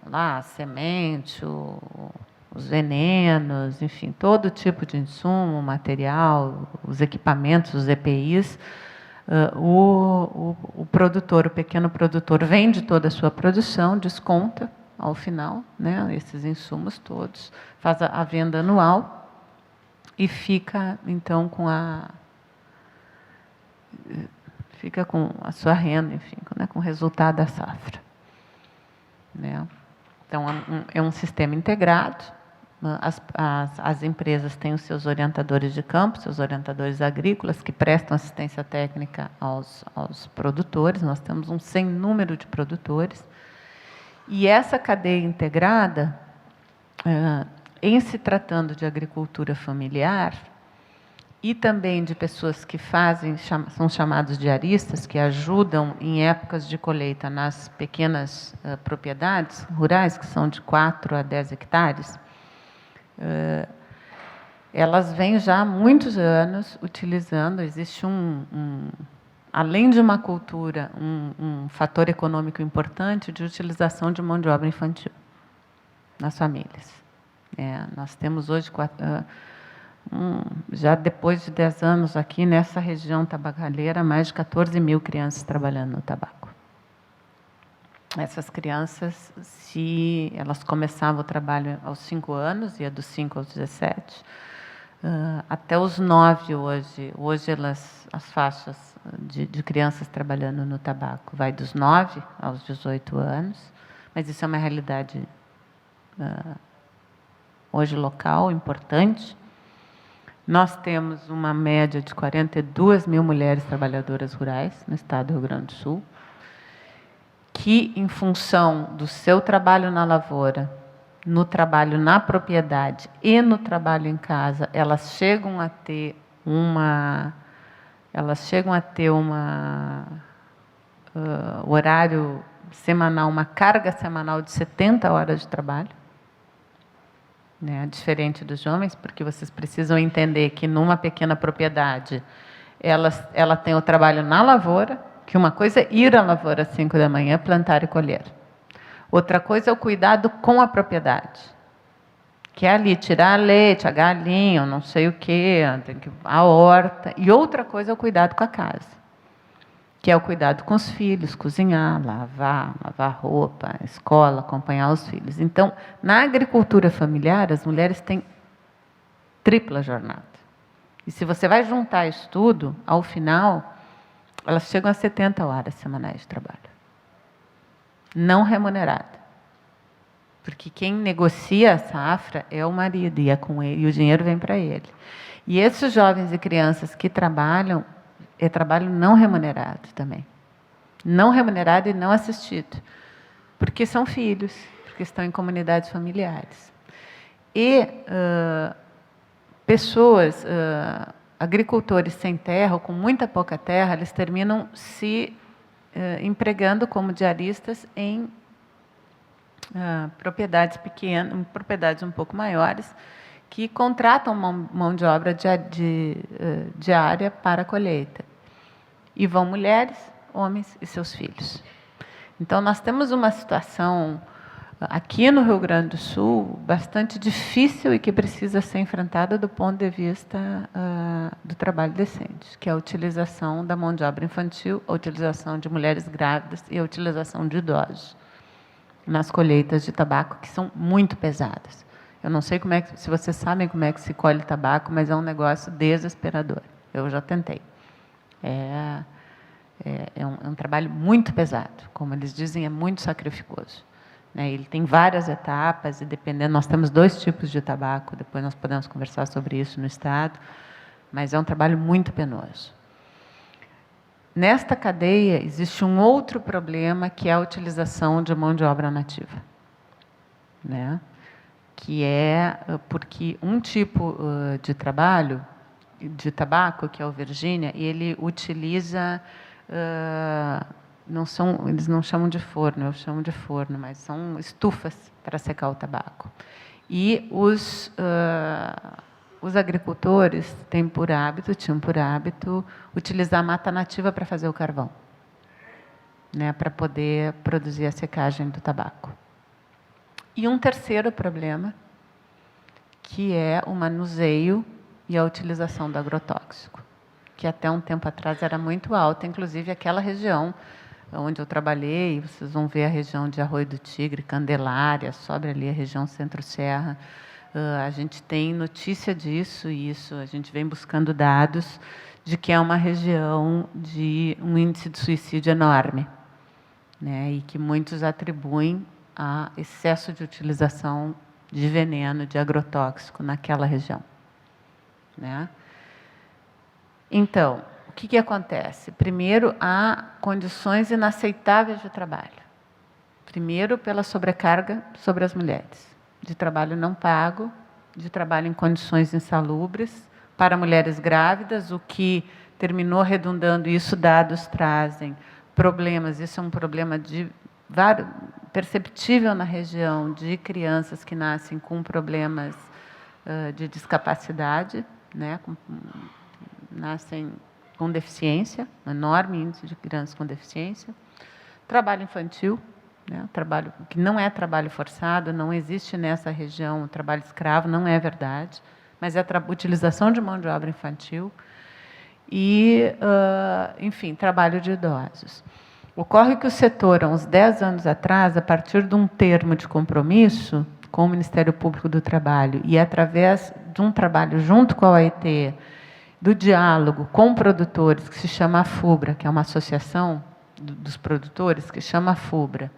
a semente, os venenos, enfim, todo tipo de insumo, material, os equipamentos, os EPIs. O produtor, o pequeno produtor, vende toda a sua produção, desconta ao final, né, esses insumos todos, faz a venda anual e fica, então, com a sua renda, enfim, né, com o resultado da safra. Né? Então, é um sistema integrado. As empresas têm os seus orientadores de campo, seus orientadores agrícolas, que prestam assistência técnica aos produtores. Nós temos um sem número de produtores. E essa cadeia integrada, em se tratando de agricultura familiar, e também de pessoas que são chamados diaristas, que ajudam em épocas de colheita nas pequenas propriedades rurais, que são de 4 a 10 hectares, elas vêm já há muitos anos utilizando, existe além de uma cultura, um fator econômico importante de utilização de mão de obra infantil nas famílias. Nós temos hoje, já depois de 10 anos aqui nessa região tabacaleira, mais de 14 mil crianças trabalhando no tabaco. Essas crianças, se elas começavam o trabalho aos 5 anos, ia dos 5 aos 17, até os 9 hoje as faixas de crianças trabalhando no tabaco vai dos 9 aos 18 anos, mas isso é uma realidade hoje local, importante. Nós temos uma média de 42 mil mulheres trabalhadoras rurais no estado do Rio Grande do Sul, que, em função do seu trabalho na lavoura, no trabalho na propriedade e no trabalho em casa, elas chegam a ter horário semanal, uma carga semanal de 70 horas de trabalho, né? Diferente dos homens, porque vocês precisam entender que numa pequena propriedade ela tem o trabalho na lavoura, que uma coisa é ir à lavoura às 5 da manhã, plantar e colher. Outra coisa é o cuidado com a propriedade, que é ali tirar leite, a galinha, não sei o quê, a horta. E outra coisa é o cuidado com a casa, que é o cuidado com os filhos, cozinhar, lavar roupa, escola, acompanhar os filhos. Então, na agricultura familiar, as mulheres têm tripla jornada. E se você vai juntar isso tudo, ao final, elas chegam a 70 horas semanais de trabalho. Não remunerada. Porque quem negocia a safra é o marido, e é com ele, e o dinheiro vem para ele. E esses jovens e crianças que trabalham, é trabalho não remunerado também. Não remunerado e não assistido. Porque são filhos, porque estão em comunidades familiares. E pessoas, agricultores sem terra, ou com muita pouca terra, eles terminam se empregando como diaristas em propriedades pequenas, em propriedades um pouco maiores, que contratam mão de obra diária para a colheita. E vão mulheres, homens e seus filhos. Então, nós temos uma situação aqui no Rio Grande do Sul bastante difícil e que precisa ser enfrentada do ponto de vista do trabalho decente, que é a utilização da mão de obra infantil, a utilização de mulheres grávidas e a utilização de idosos nas colheitas de tabaco, que são muito pesadas. Eu não sei se vocês sabem como é que se colhe tabaco, mas é um negócio desesperador. Eu já tentei. É um trabalho muito pesado. Como eles dizem, é muito sacrificoso. Ele tem várias etapas e, dependendo, nós temos 2 tipos de tabaco, depois nós podemos conversar sobre isso no Estado, mas é um trabalho muito penoso. Nesta cadeia, existe um outro problema, que é a utilização de mão de obra nativa. Que é porque um tipo de trabalho, de tabaco, que é o Virgínia, ele utiliza... eles não chamam de forno, eu chamo de forno, mas são estufas para secar o tabaco. E os agricultores tinham por hábito utilizar a mata nativa para fazer o carvão, para poder produzir a secagem do tabaco. E um terceiro problema, que é o manuseio e a utilização do agrotóxico, que até um tempo atrás era muito alta, inclusive aquela região onde eu trabalhei, vocês vão ver a região de Arroio do Tigre, Candelária, sobe ali a região Centro-Serra. A gente tem notícia disso, e isso a gente vem buscando dados de que é uma região de um índice de suicídio enorme, e que muitos atribuem a excesso de utilização de veneno, de agrotóxico naquela região. Então, o que acontece? Primeiro, há condições inaceitáveis de trabalho. Primeiro, pela sobrecarga sobre as mulheres, de trabalho não pago, de trabalho em condições insalubres, para mulheres grávidas, o que terminou redundando, isso dados trazem, problemas, isso é um problema perceptível na região, de crianças que nascem com problemas de discapacidade, nascem com deficiência, um enorme índice de crianças com deficiência. Trabalho infantil, trabalho que não é trabalho forçado, não existe nessa região o trabalho escravo, não é verdade, mas é a utilização de mão de obra infantil e, enfim, trabalho de idosos. Ocorre que o setor, há uns 10 anos atrás, a partir de um termo de compromisso com o Ministério Público do Trabalho e através de um trabalho junto com a OIT, do diálogo com produtores, que se chama a FUBRA, que é uma associação dos produtores, que chama a FUBRA,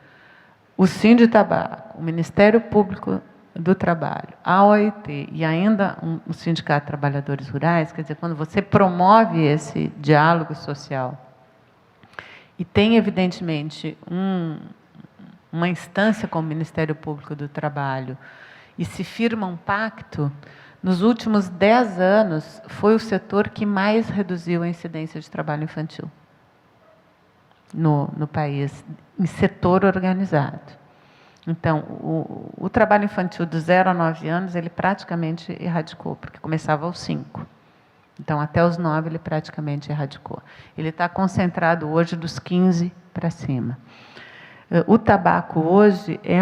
o Sinditabaco, o Ministério Público do Trabalho, a OIT e ainda o Sindicato de Trabalhadores Rurais, quer dizer, quando você promove esse diálogo social e tem, evidentemente, uma instância como o Ministério Público do Trabalho e se firma um pacto, nos últimos 10 anos foi o setor que mais reduziu a incidência de trabalho infantil no país, em setor organizado. Então, o trabalho infantil do 0 a 9 anos, ele praticamente erradicou, porque começava aos 5. Então, até os 9, ele praticamente erradicou. Ele está concentrado hoje dos 15 para cima. O tabaco hoje é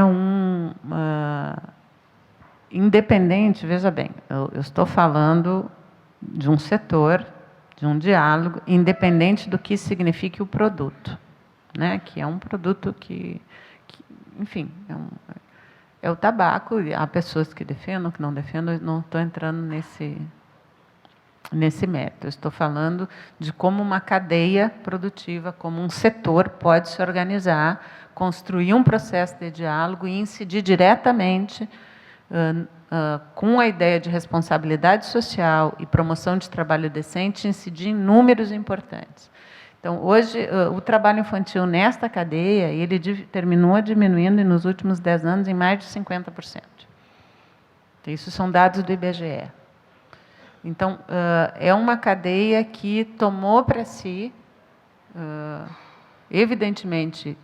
independente, veja bem, eu estou falando de um setor, de um diálogo, independente do que signifique o produto, né? Que é um produto que enfim, é o tabaco. Há pessoas que defendem, que não defendem, não estou entrando nesse mérito. Eu estou falando de como uma cadeia produtiva, como um setor pode se organizar, construir um processo de diálogo e incidir diretamente com a ideia de responsabilidade social e promoção de trabalho decente, incidir em números importantes. Então, hoje, o trabalho infantil nesta cadeia, ele terminou diminuindo nos últimos 10 anos em mais de 50%. Então, isso são dados do IBGE. Então, é uma cadeia que tomou para si, evidentemente,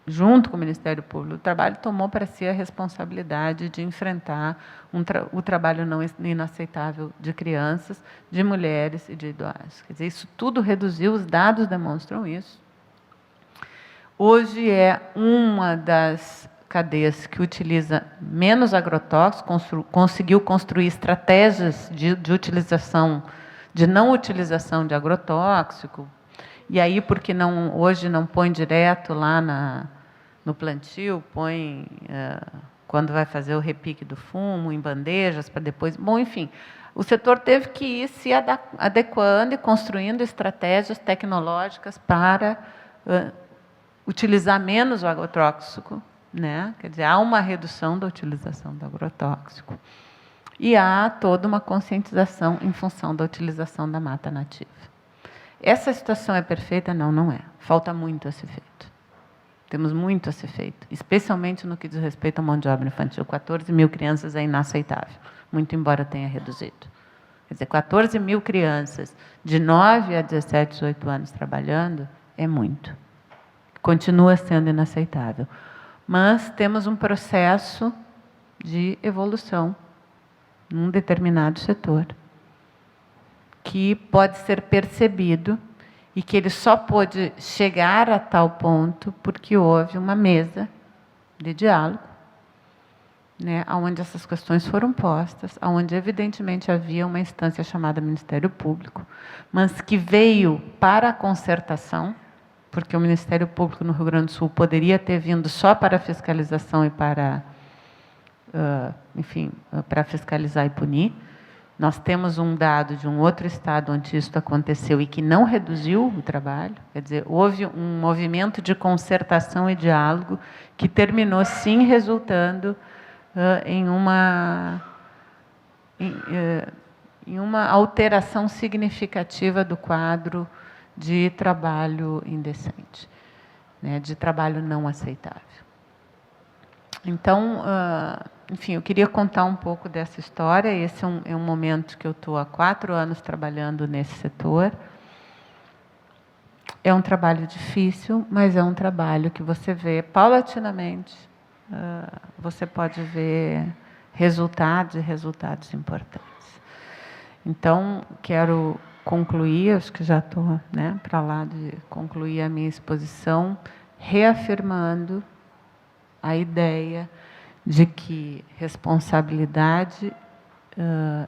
junto com o Ministério Público do Trabalho, tomou para si a responsabilidade de enfrentar o trabalho não inaceitável de crianças, de mulheres e de idosos. Quer dizer, isso tudo reduziu, os dados demonstram isso. Hoje é uma das cadeias que utiliza menos agrotóxicos, conseguiu construir estratégias de utilização, de não utilização de agrotóxico. E aí, porque hoje não põe direto lá no plantio, põe quando vai fazer o repique do fumo, em bandejas, para depois... Bom, enfim, o setor teve que ir se adequando e construindo estratégias tecnológicas para utilizar menos o agrotóxico, né? Quer dizer, há uma redução da utilização do agrotóxico. E há toda uma conscientização em função da utilização da mata nativa. Essa situação é perfeita? Não, não é. Falta muito a ser feito. Temos muito a ser feito, especialmente no que diz respeito à mão de obra infantil. 14 mil crianças é inaceitável, muito embora tenha reduzido. Quer dizer, 14 mil crianças de 9 a 17, 18 anos trabalhando é muito. Continua sendo inaceitável. Mas temos um processo de evolução num determinado setor, que pode ser percebido e que ele só pôde chegar a tal ponto porque houve uma mesa de diálogo, né, onde essas questões foram postas, onde evidentemente havia uma instância chamada Ministério Público, mas que veio para a concertação, porque o Ministério Público no Rio Grande do Sul poderia ter vindo só para a fiscalização e para, enfim, para fiscalizar e punir. Nós temos um dado de um outro estado onde isso aconteceu e que não reduziu o trabalho. Quer dizer, houve um movimento de concertação e diálogo que terminou, sim, resultando em uma alteração significativa do quadro de trabalho indecente, né, de trabalho não aceitável. Então, enfim, eu queria contar um pouco dessa história. Esse é um momento que eu estou há 4 anos trabalhando nesse setor. É um trabalho difícil, mas é um trabalho que você vê paulatinamente, você pode ver resultados e resultados importantes. Então, quero concluir, acho que já estou, né, para lá de concluir a minha exposição, reafirmando a ideia de que responsabilidade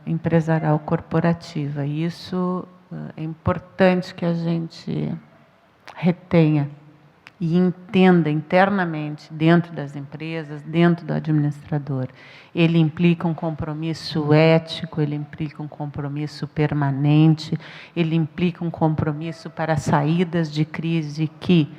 empresarial corporativa, isso é importante que a gente retenha e entenda internamente dentro das empresas, dentro do administrador. Ele implica um compromisso ético, ele implica um compromisso permanente, ele implica um compromisso para saídas de crise que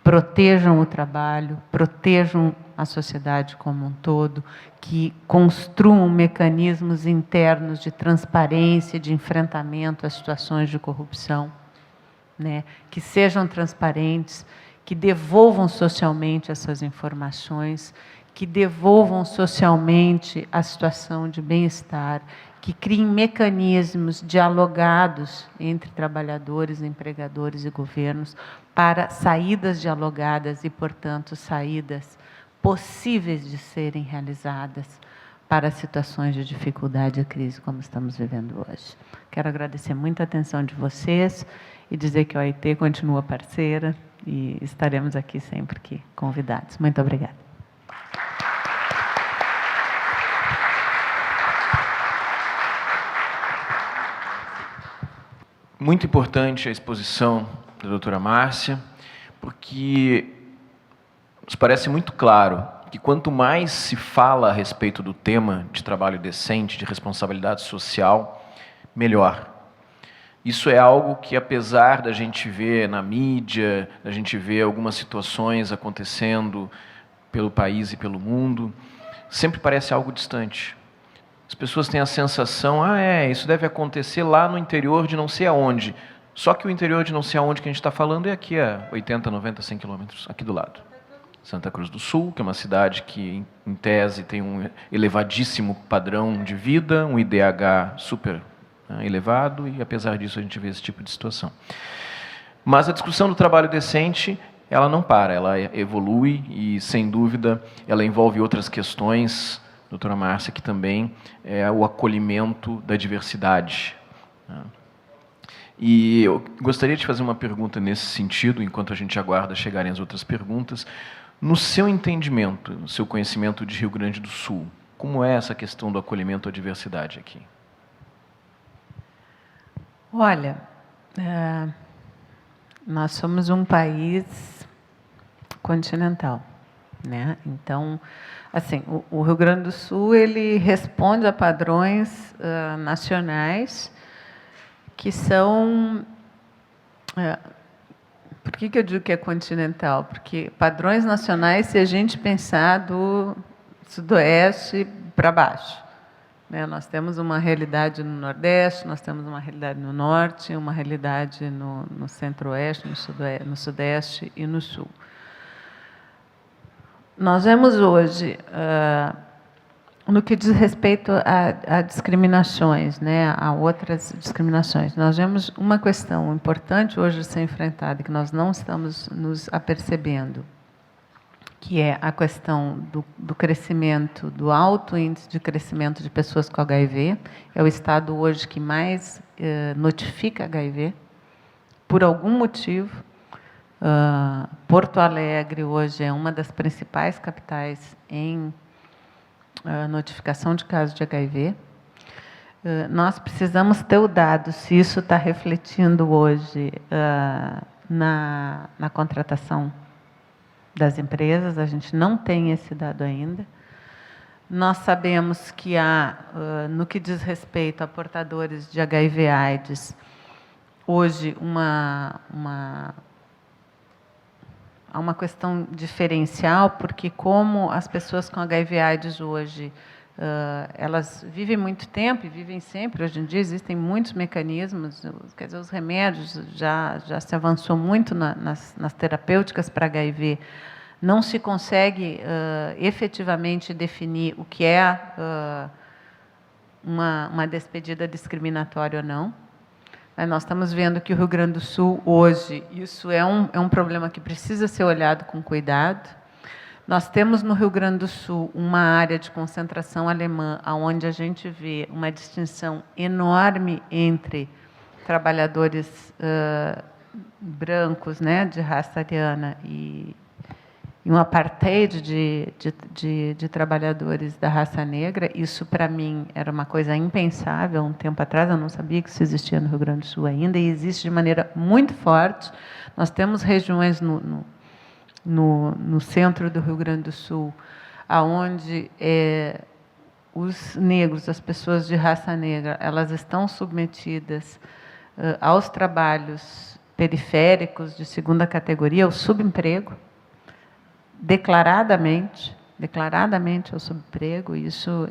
protejam o trabalho, protejam a sociedade como um todo, que construam mecanismos internos de transparência, de enfrentamento às situações de corrupção, né? Que sejam transparentes, que devolvam socialmente essas informações, que devolvam socialmente a situação de bem-estar, que criem mecanismos dialogados entre trabalhadores, empregadores e governos para saídas dialogadas e, portanto, saídas possíveis de serem realizadas para situações de dificuldade e crise como estamos vivendo hoje. Quero agradecer muito a atenção de vocês e dizer que a OIT continua parceira e estaremos aqui sempre que convidados. Muito obrigada. Muito importante a exposição da doutora Márcia, porque nos parece muito claro que quanto mais se fala a respeito do tema de trabalho decente, de responsabilidade social, melhor. Isso é algo que, apesar da gente ver na mídia, da gente ver algumas situações acontecendo pelo país e pelo mundo, sempre parece algo distante. As pessoas têm a sensação, isso deve acontecer lá no interior de não sei aonde. Só que o interior de não sei aonde que a gente está falando é aqui a 80, 90, 100 quilômetros, aqui do lado. Santa Cruz do Sul, que é uma cidade que, em tese, tem um elevadíssimo padrão de vida, um IDH super elevado, e apesar disso a gente vê esse tipo de situação. Mas a discussão do trabalho decente, ela não para, ela evolui e, sem dúvida, ela envolve outras questões, doutora Márcia, que também é o acolhimento da diversidade. E eu gostaria de fazer uma pergunta nesse sentido, enquanto a gente aguarda chegarem as outras perguntas. No seu entendimento, no seu conhecimento de Rio Grande do Sul, como é essa questão do acolhimento à diversidade aqui? Olha, nós somos um país continental, né? Então, assim, o Rio Grande do Sul ele responde a padrões nacionais que são... por que eu digo que é continental? Porque padrões nacionais, se a gente pensar do Sudoeste para baixo, né? Nós temos uma realidade no Nordeste, nós temos uma realidade no Norte, uma realidade no Centro-Oeste, no Sudeste e no Sul. Nós vemos hoje, no que diz respeito a discriminações, né, a outras discriminações, nós vemos uma questão importante hoje a ser enfrentada, que nós não estamos nos apercebendo, que é a questão do crescimento, do alto índice de crescimento de pessoas com HIV. É o estado hoje que mais notifica HIV, por algum motivo. Porto Alegre hoje é uma das principais capitais em notificação de casos de HIV. Nós precisamos ter o dado, se isso está refletindo hoje na contratação das empresas, a gente não tem esse dado ainda. Nós sabemos que há, no que diz respeito a portadores de HIV/AIDS, hoje há uma questão diferencial, porque como as pessoas com HIV/AIDS hoje, elas vivem muito tempo e vivem sempre, hoje em dia existem muitos mecanismos, quer dizer, os remédios, já se avançou muito nas terapêuticas para HIV, não se consegue efetivamente definir o que é uma despedida discriminatória ou não. Nós estamos vendo que o Rio Grande do Sul, hoje, isso é um problema que precisa ser olhado com cuidado. Nós temos no Rio Grande do Sul uma área de concentração alemã, onde a gente vê uma distinção enorme entre trabalhadores brancos, né, de raça ariana, e um apartheid de trabalhadores da raça negra. Isso, para mim, era uma coisa impensável. Um tempo atrás, eu não sabia que isso existia no Rio Grande do Sul ainda, e existe de maneira muito forte. Nós temos regiões no centro do Rio Grande do Sul, onde os negros, as pessoas de raça negra, elas estão submetidas aos trabalhos periféricos de segunda categoria, ao subemprego, declaradamente, declaradamente ao subemprego. Isso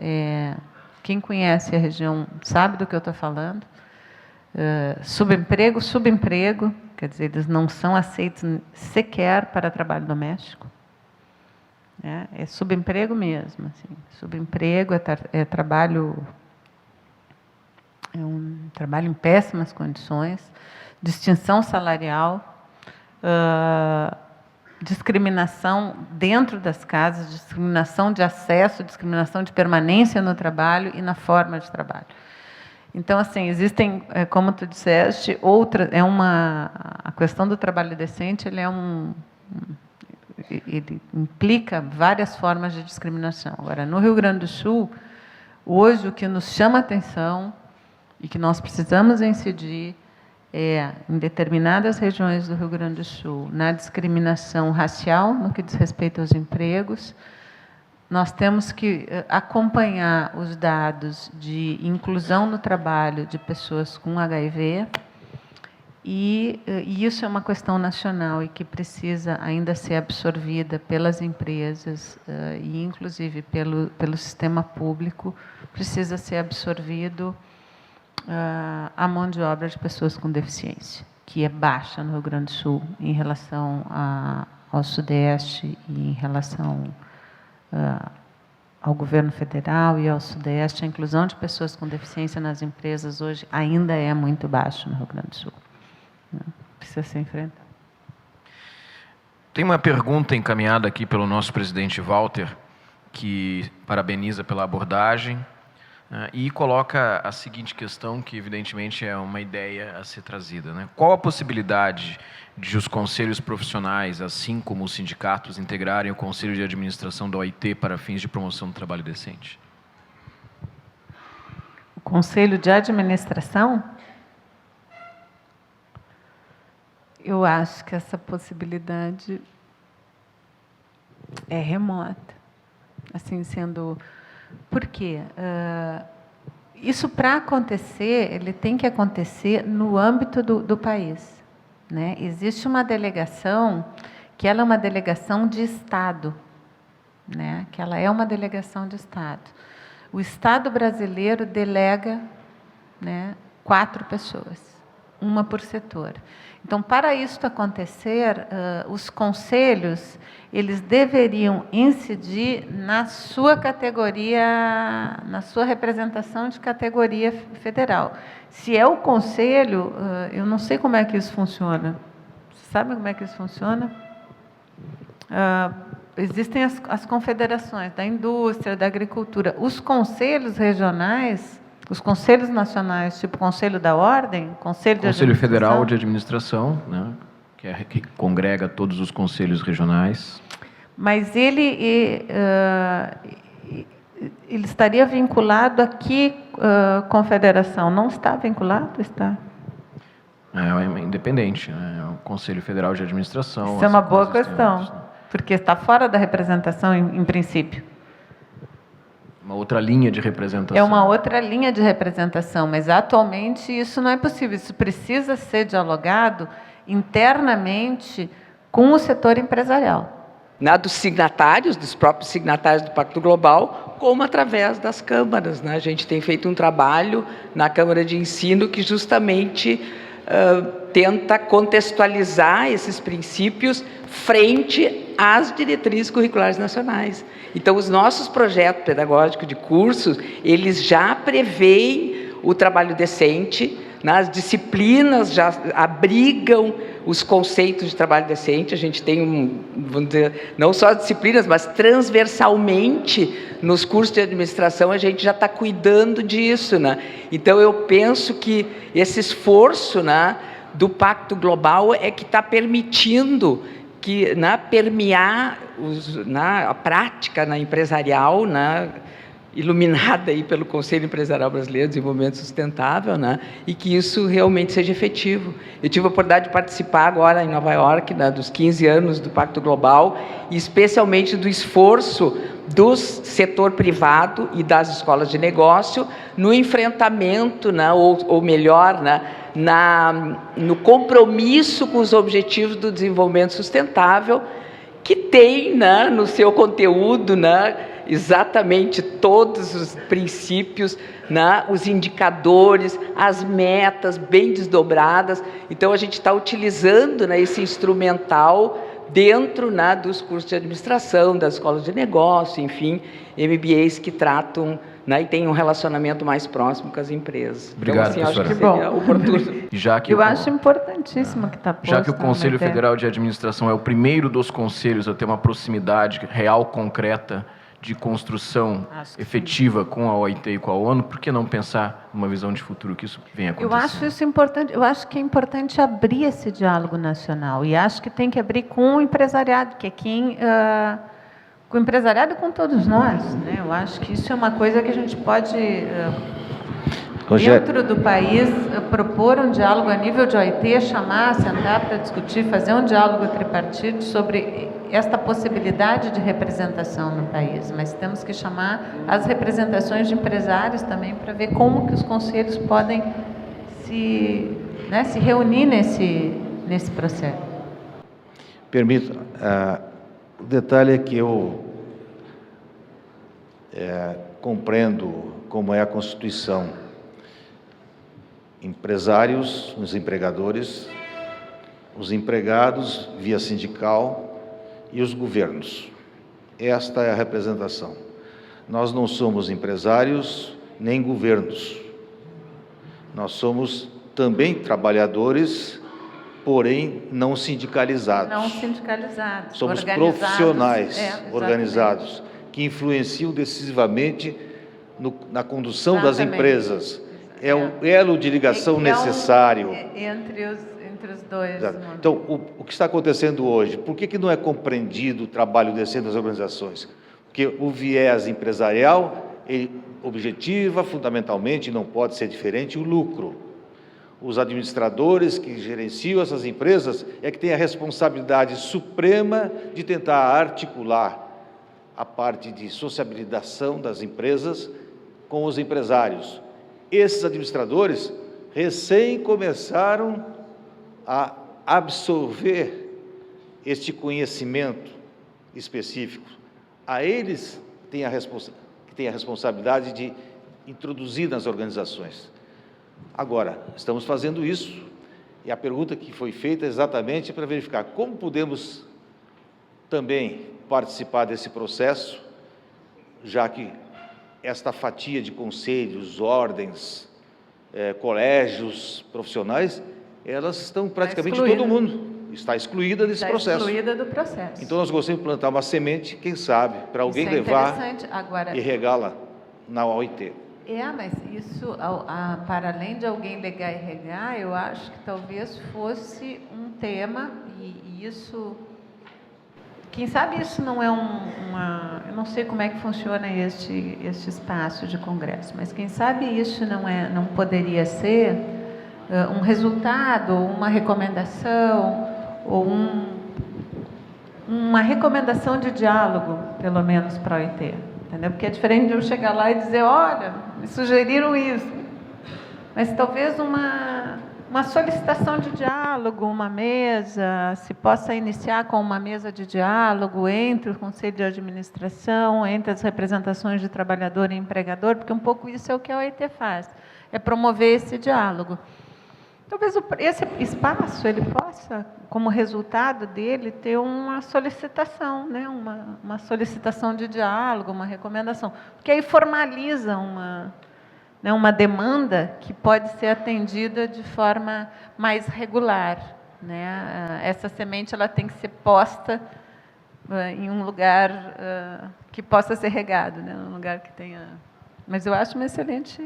quem conhece a região sabe do que eu estou falando. Subemprego, quer dizer, eles não são aceitos sequer para trabalho doméstico. É subemprego mesmo. Assim. Subemprego é trabalho, um trabalho em péssimas condições, distinção salarial, discriminação dentro das casas, discriminação de acesso, discriminação de permanência no trabalho e na forma de trabalho. Então, assim, existem, como tu disseste, a questão do trabalho decente, ele implica várias formas de discriminação. Agora, no Rio Grande do Sul, hoje o que nos chama a atenção e que nós precisamos incidir em determinadas regiões do Rio Grande do Sul, na discriminação racial, no que diz respeito aos empregos. Nós temos que acompanhar os dados de inclusão no trabalho de pessoas com HIV, e isso é uma questão nacional e que precisa ainda ser absorvida pelas empresas e, inclusive, pelo sistema público, precisa ser absorvido a mão de obra de pessoas com deficiência, que é baixa no Rio Grande do Sul em relação ao Sudeste e em relação ao governo federal e ao Sudeste. A inclusão de pessoas com deficiência nas empresas hoje ainda é muito baixa no Rio Grande do Sul. Precisa ser enfrentado. Tem uma pergunta encaminhada aqui pelo nosso presidente Walter, que parabeniza pela abordagem e coloca a seguinte questão, que evidentemente é uma ideia a ser trazida, né? Qual a possibilidade de os conselhos profissionais, assim como os sindicatos, integrarem o Conselho de Administração da OIT para fins de promoção do trabalho decente? O Conselho de Administração? Eu acho que essa possibilidade é remota. Assim, sendo... Por quê? Isso, para acontecer, ele tem que acontecer no âmbito do país. Né? Existe uma delegação, que ela é uma delegação de Estado. Né? Que ela é uma delegação de Estado. O Estado brasileiro delega, né, 4 pessoas, uma por setor. Então, para isso acontecer, os conselhos, eles deveriam incidir na sua categoria, na sua representação de categoria federal. Se é o conselho, eu não sei como é que isso funciona. Você sabe como é que isso funciona? Existem as confederações da indústria, da agricultura. Os conselhos regionais, os conselhos nacionais, tipo o Conselho da Ordem, Conselho Federal de Administração, né, que congrega todos os conselhos regionais. Mas ele estaria vinculado a que confederação? Não está vinculado? Está. É independente, né? É o Conselho Federal de Administração. Isso é uma boa questão, porque está fora da representação em princípio. Uma outra linha de representação. É uma outra linha de representação, mas atualmente isso não é possível. Isso precisa ser dialogado internamente com o setor empresarial. Dos signatários, dos próprios signatários do Pacto Global, como através das câmaras. Né? A gente tem feito um trabalho na Câmara de Ensino que justamente tenta contextualizar esses princípios frente às diretrizes curriculares nacionais. Então, os nossos projetos pedagógicos de cursos, eles já preveem o trabalho decente, as disciplinas já abrigam os conceitos de trabalho decente. A gente tem, vamos dizer, não só as disciplinas, mas transversalmente nos cursos de administração a gente já está cuidando disso. Né? Então, eu penso que esse esforço, né, do Pacto Global é que está permitindo que, permear a prática empresarial, iluminada aí pelo Conselho Empresarial Brasileiro de Desenvolvimento Sustentável, e que isso realmente seja efetivo. Eu tive a oportunidade de participar agora em Nova York, dos 15 anos do Pacto Global, e especialmente do esforço do setor privado e das escolas de negócio no enfrentamento, ou melhor, no compromisso com os objetivos do desenvolvimento sustentável, que tem, né, no seu conteúdo, né, exatamente todos os princípios, né, os indicadores, as metas bem desdobradas. Então, a gente está utilizando, né, esse instrumental dentro, né, dos cursos de administração, das escolas de negócio, enfim, MBAs que tratam, né, e têm um relacionamento mais próximo com as empresas. Obrigado, então, assim, acho que professora. seria oportuno. Já que Eu acho importantíssimo que está posto. Já que o Conselho na matéria. Federal de Administração é o primeiro dos conselhos a ter uma proximidade real, concreta, de construção Acho que efetiva com a OIT e com a ONU, por que não pensar numa visão de futuro que isso venha a acontecer? Eu acho isso importante. Eu acho que é importante abrir esse diálogo nacional e acho que tem que abrir com o empresariado, que é quem com o empresariado e com todos nós, né? Eu acho que isso é uma coisa que a gente pode dentro do país propor um diálogo a nível de OIT, chamar, sentar para discutir, fazer um diálogo tripartite sobre esta possibilidade de representação no país, mas temos que chamar as representações de empresários também para ver como que os conselhos podem se reunir nesse processo. Permita, o detalhe é que eu compreendo como é a Constituição. Empresários, os empregadores, os empregados via sindical e os governos. Esta é a representação. Nós não somos empresários nem governos. Nós somos também trabalhadores, porém não sindicalizados. Não sindicalizados. Somos organizados, profissionais organizados, que influenciam decisivamente na condução das empresas. É o elo de ligação necessário. Entre os dois. Então, o que está acontecendo hoje? Por que não é compreendido o trabalho decente das organizações? Porque o viés empresarial, ele objetiva fundamentalmente, não pode ser diferente, o lucro. Os administradores que gerenciam essas empresas é que têm a responsabilidade suprema de tentar articular a parte de sociabilização das empresas com os empresários. Esses administradores recém começaram a absorver este conhecimento específico. A eles que têm a responsabilidade de introduzir nas organizações. Agora, estamos fazendo isso, e a pergunta que foi feita é exatamente para verificar como podemos também participar desse processo, já que esta fatia de conselhos, ordens, colégios profissionais, elas estão praticamente todo mundo, está excluída desse processo. Está excluída do processo. Então, nós gostaríamos de plantar uma semente, quem sabe, para alguém levar e regá-la na OIT. Mas isso, para além de alguém legar e regar, eu acho que talvez fosse um tema, e isso... Quem sabe isso não é eu não sei como é que funciona este espaço de congresso, mas quem sabe isso não poderia ser um resultado, uma recomendação, ou uma recomendação de diálogo, pelo menos para a OIT, entendeu? Porque é diferente de eu chegar lá e dizer, olha, me sugeriram isso, mas talvez uma solicitação de diálogo, uma mesa, se possa iniciar com uma mesa de diálogo entre o Conselho de Administração, entre as representações de trabalhador e empregador, porque um pouco isso é o que a OIT faz, é promover esse diálogo. Talvez esse espaço, ele possa, como resultado dele, ter uma solicitação, né? uma solicitação de diálogo, uma recomendação, porque aí formaliza uma demanda que pode ser atendida de forma mais regular, né? Essa semente ela tem que ser posta em um lugar que possa ser regado, né? Um lugar que tenha... Mas eu acho uma excelente...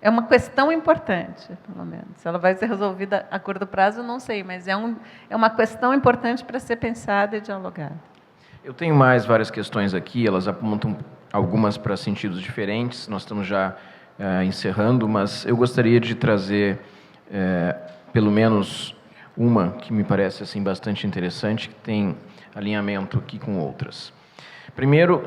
É uma questão importante, pelo menos. Se ela vai ser resolvida a curto prazo, não sei, mas é uma questão importante para ser pensada e dialogada. Eu tenho mais várias questões aqui, elas apontam algumas para sentidos diferentes, nós estamos já encerrando, mas eu gostaria de trazer pelo menos uma que me parece assim, bastante interessante, que tem alinhamento aqui com outras. Primeiro,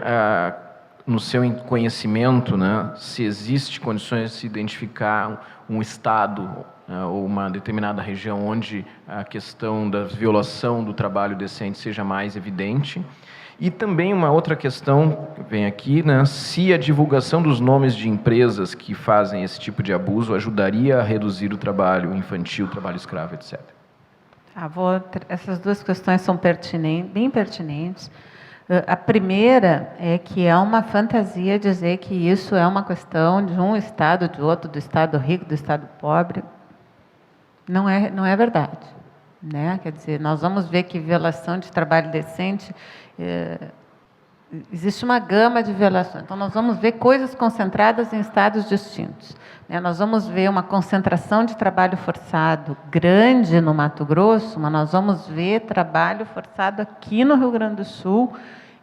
no seu conhecimento, né, se existe condições de se identificar um estado ou uma determinada região onde a questão da violação do trabalho decente seja mais evidente. E também uma outra questão que vem aqui, né, se a divulgação dos nomes de empresas que fazem esse tipo de abuso ajudaria a reduzir o trabalho infantil, o trabalho escravo, etc. Essas duas questões são bem pertinentes. A primeira é que é uma fantasia dizer que isso é uma questão de um estado, de outro, do estado rico, do estado pobre. Não é verdade, né? Quer dizer, nós vamos ver que violação de trabalho decente, existe uma gama de violações. Então, nós vamos ver coisas concentradas em estados distintos, né? Nós vamos ver uma concentração de trabalho forçado grande no Mato Grosso, mas nós vamos ver trabalho forçado aqui no Rio Grande do Sul,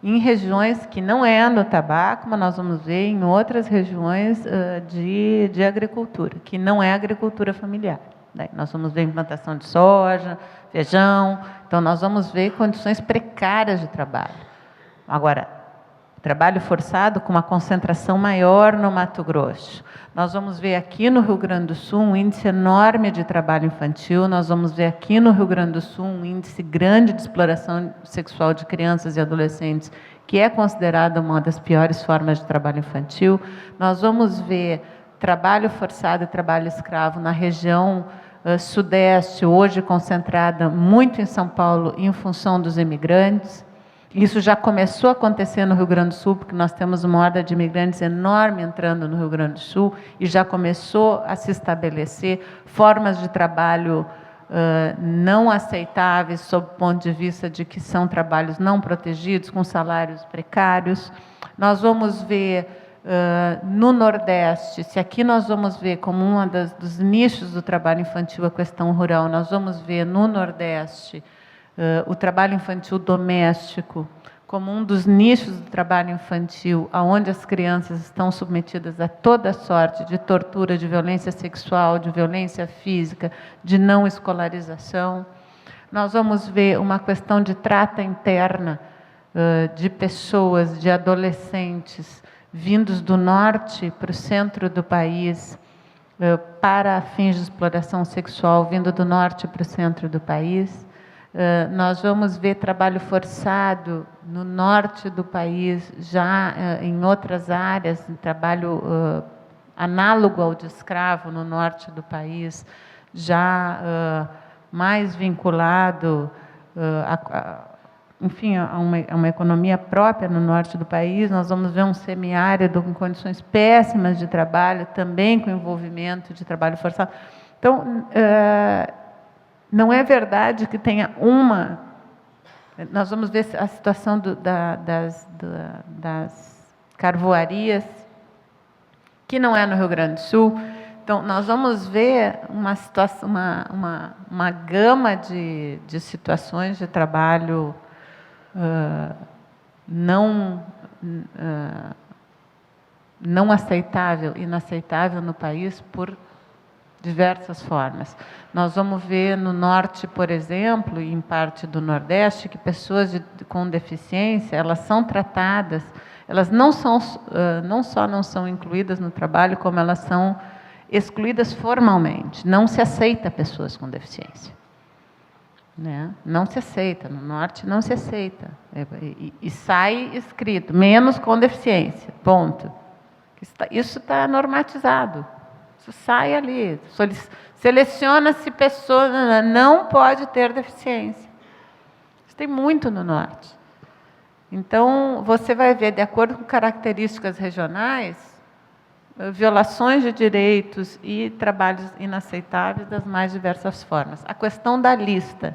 em regiões que não é no tabaco, mas nós vamos ver em outras regiões de agricultura, que não é agricultura familiar. Daí nós vamos ver implantação de soja, feijão. Então, nós vamos ver condições precárias de trabalho. Agora, trabalho forçado com uma concentração maior no Mato Grosso. Nós vamos ver aqui no Rio Grande do Sul um índice enorme de trabalho infantil. Nós vamos ver aqui no Rio Grande do Sul um índice grande de exploração sexual de crianças e adolescentes, que é considerada uma das piores formas de trabalho infantil. Nós vamos ver trabalho forçado e trabalho escravo na região sudeste, hoje concentrada muito em São Paulo, em função dos imigrantes. Isso já começou a acontecer no Rio Grande do Sul, porque nós temos uma horda de imigrantes enorme entrando no Rio Grande do Sul, e já começou a se estabelecer formas de trabalho não aceitáveis, sob o ponto de vista de que são trabalhos não protegidos, com salários precários. Nós vamos ver no Nordeste, se aqui nós vamos ver como um dos nichos do trabalho infantil a questão rural, nós vamos ver no Nordeste o trabalho infantil doméstico como um dos nichos do trabalho infantil, onde as crianças estão submetidas a toda sorte de tortura, de violência sexual, de violência física, de não escolarização. Nós vamos ver uma questão de trata interna de pessoas, de adolescentes, vindos do norte para o centro do país, para fins de exploração sexual, vindo do norte para o centro do país. Nós vamos ver trabalho forçado no norte do país, já em outras áreas, trabalho análogo ao de escravo no norte do país, já mais vinculado enfim, a uma economia própria no norte do país. Nós vamos ver um semiárido com condições péssimas de trabalho, também com envolvimento de trabalho forçado. Então, não é verdade que tenha uma... Nós vamos ver a situação das carvoarias, que não é no Rio Grande do Sul. Então, nós vamos ver uma situação, uma gama de situações de trabalho não aceitável, inaceitável no país por diversas formas. Nós vamos ver no norte, por exemplo, e em parte do nordeste, que pessoas com deficiência, elas são tratadas, elas não só não são incluídas no trabalho, como elas são excluídas formalmente. Não se aceita pessoas com deficiência. Né? Não se aceita, no norte não se aceita. E sai escrito, menos com deficiência, ponto. Isso está normatizado. Isso sai ali. Seleciona-se pessoa, não pode ter deficiência. Isso tem muito no norte. Então, você vai ver, de acordo com características regionais, violações de direitos e trabalhos inaceitáveis das mais diversas formas. A questão da lista,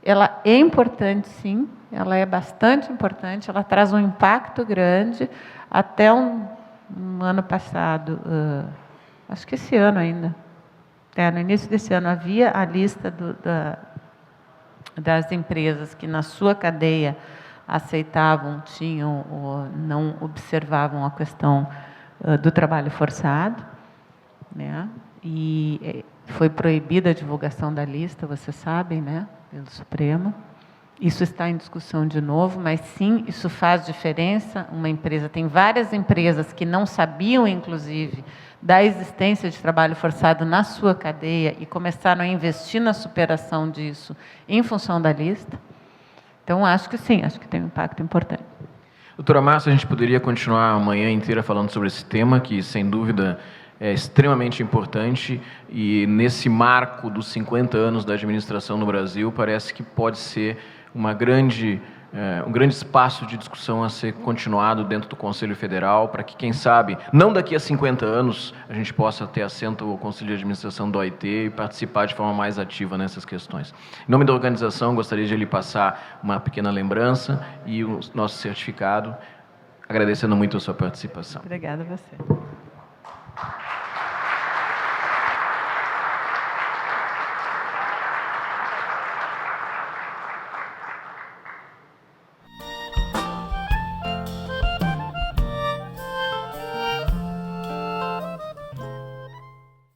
ela é importante, sim, ela é bastante importante, ela traz um impacto grande. Até um ano passado, acho que esse ano ainda, no início desse ano, havia a lista das empresas que na sua cadeia aceitavam, tinham ou não observavam a questão do trabalho forçado, né? E foi proibida a divulgação da lista, vocês sabem, né? Pelo Supremo. Isso está em discussão de novo, mas sim, isso faz diferença. Uma empresa, tem várias empresas que não sabiam, inclusive, da existência de trabalho forçado na sua cadeia e começaram a investir na superação disso em função da lista. Então, acho que sim, acho que tem um impacto importante. Doutora Márcia, a gente poderia continuar a manhã inteira falando sobre esse tema, que, sem dúvida, é extremamente importante, e nesse marco dos 50 anos da administração no Brasil, parece que pode ser um grande espaço de discussão a ser continuado dentro do Conselho Federal, para que, quem sabe, não daqui a 50 anos, a gente possa ter assento ao Conselho de Administração do OIT e participar de forma mais ativa nessas questões. Em nome da organização, gostaria de lhe passar uma pequena lembrança e o nosso certificado, agradecendo muito a sua participação. Obrigada a você.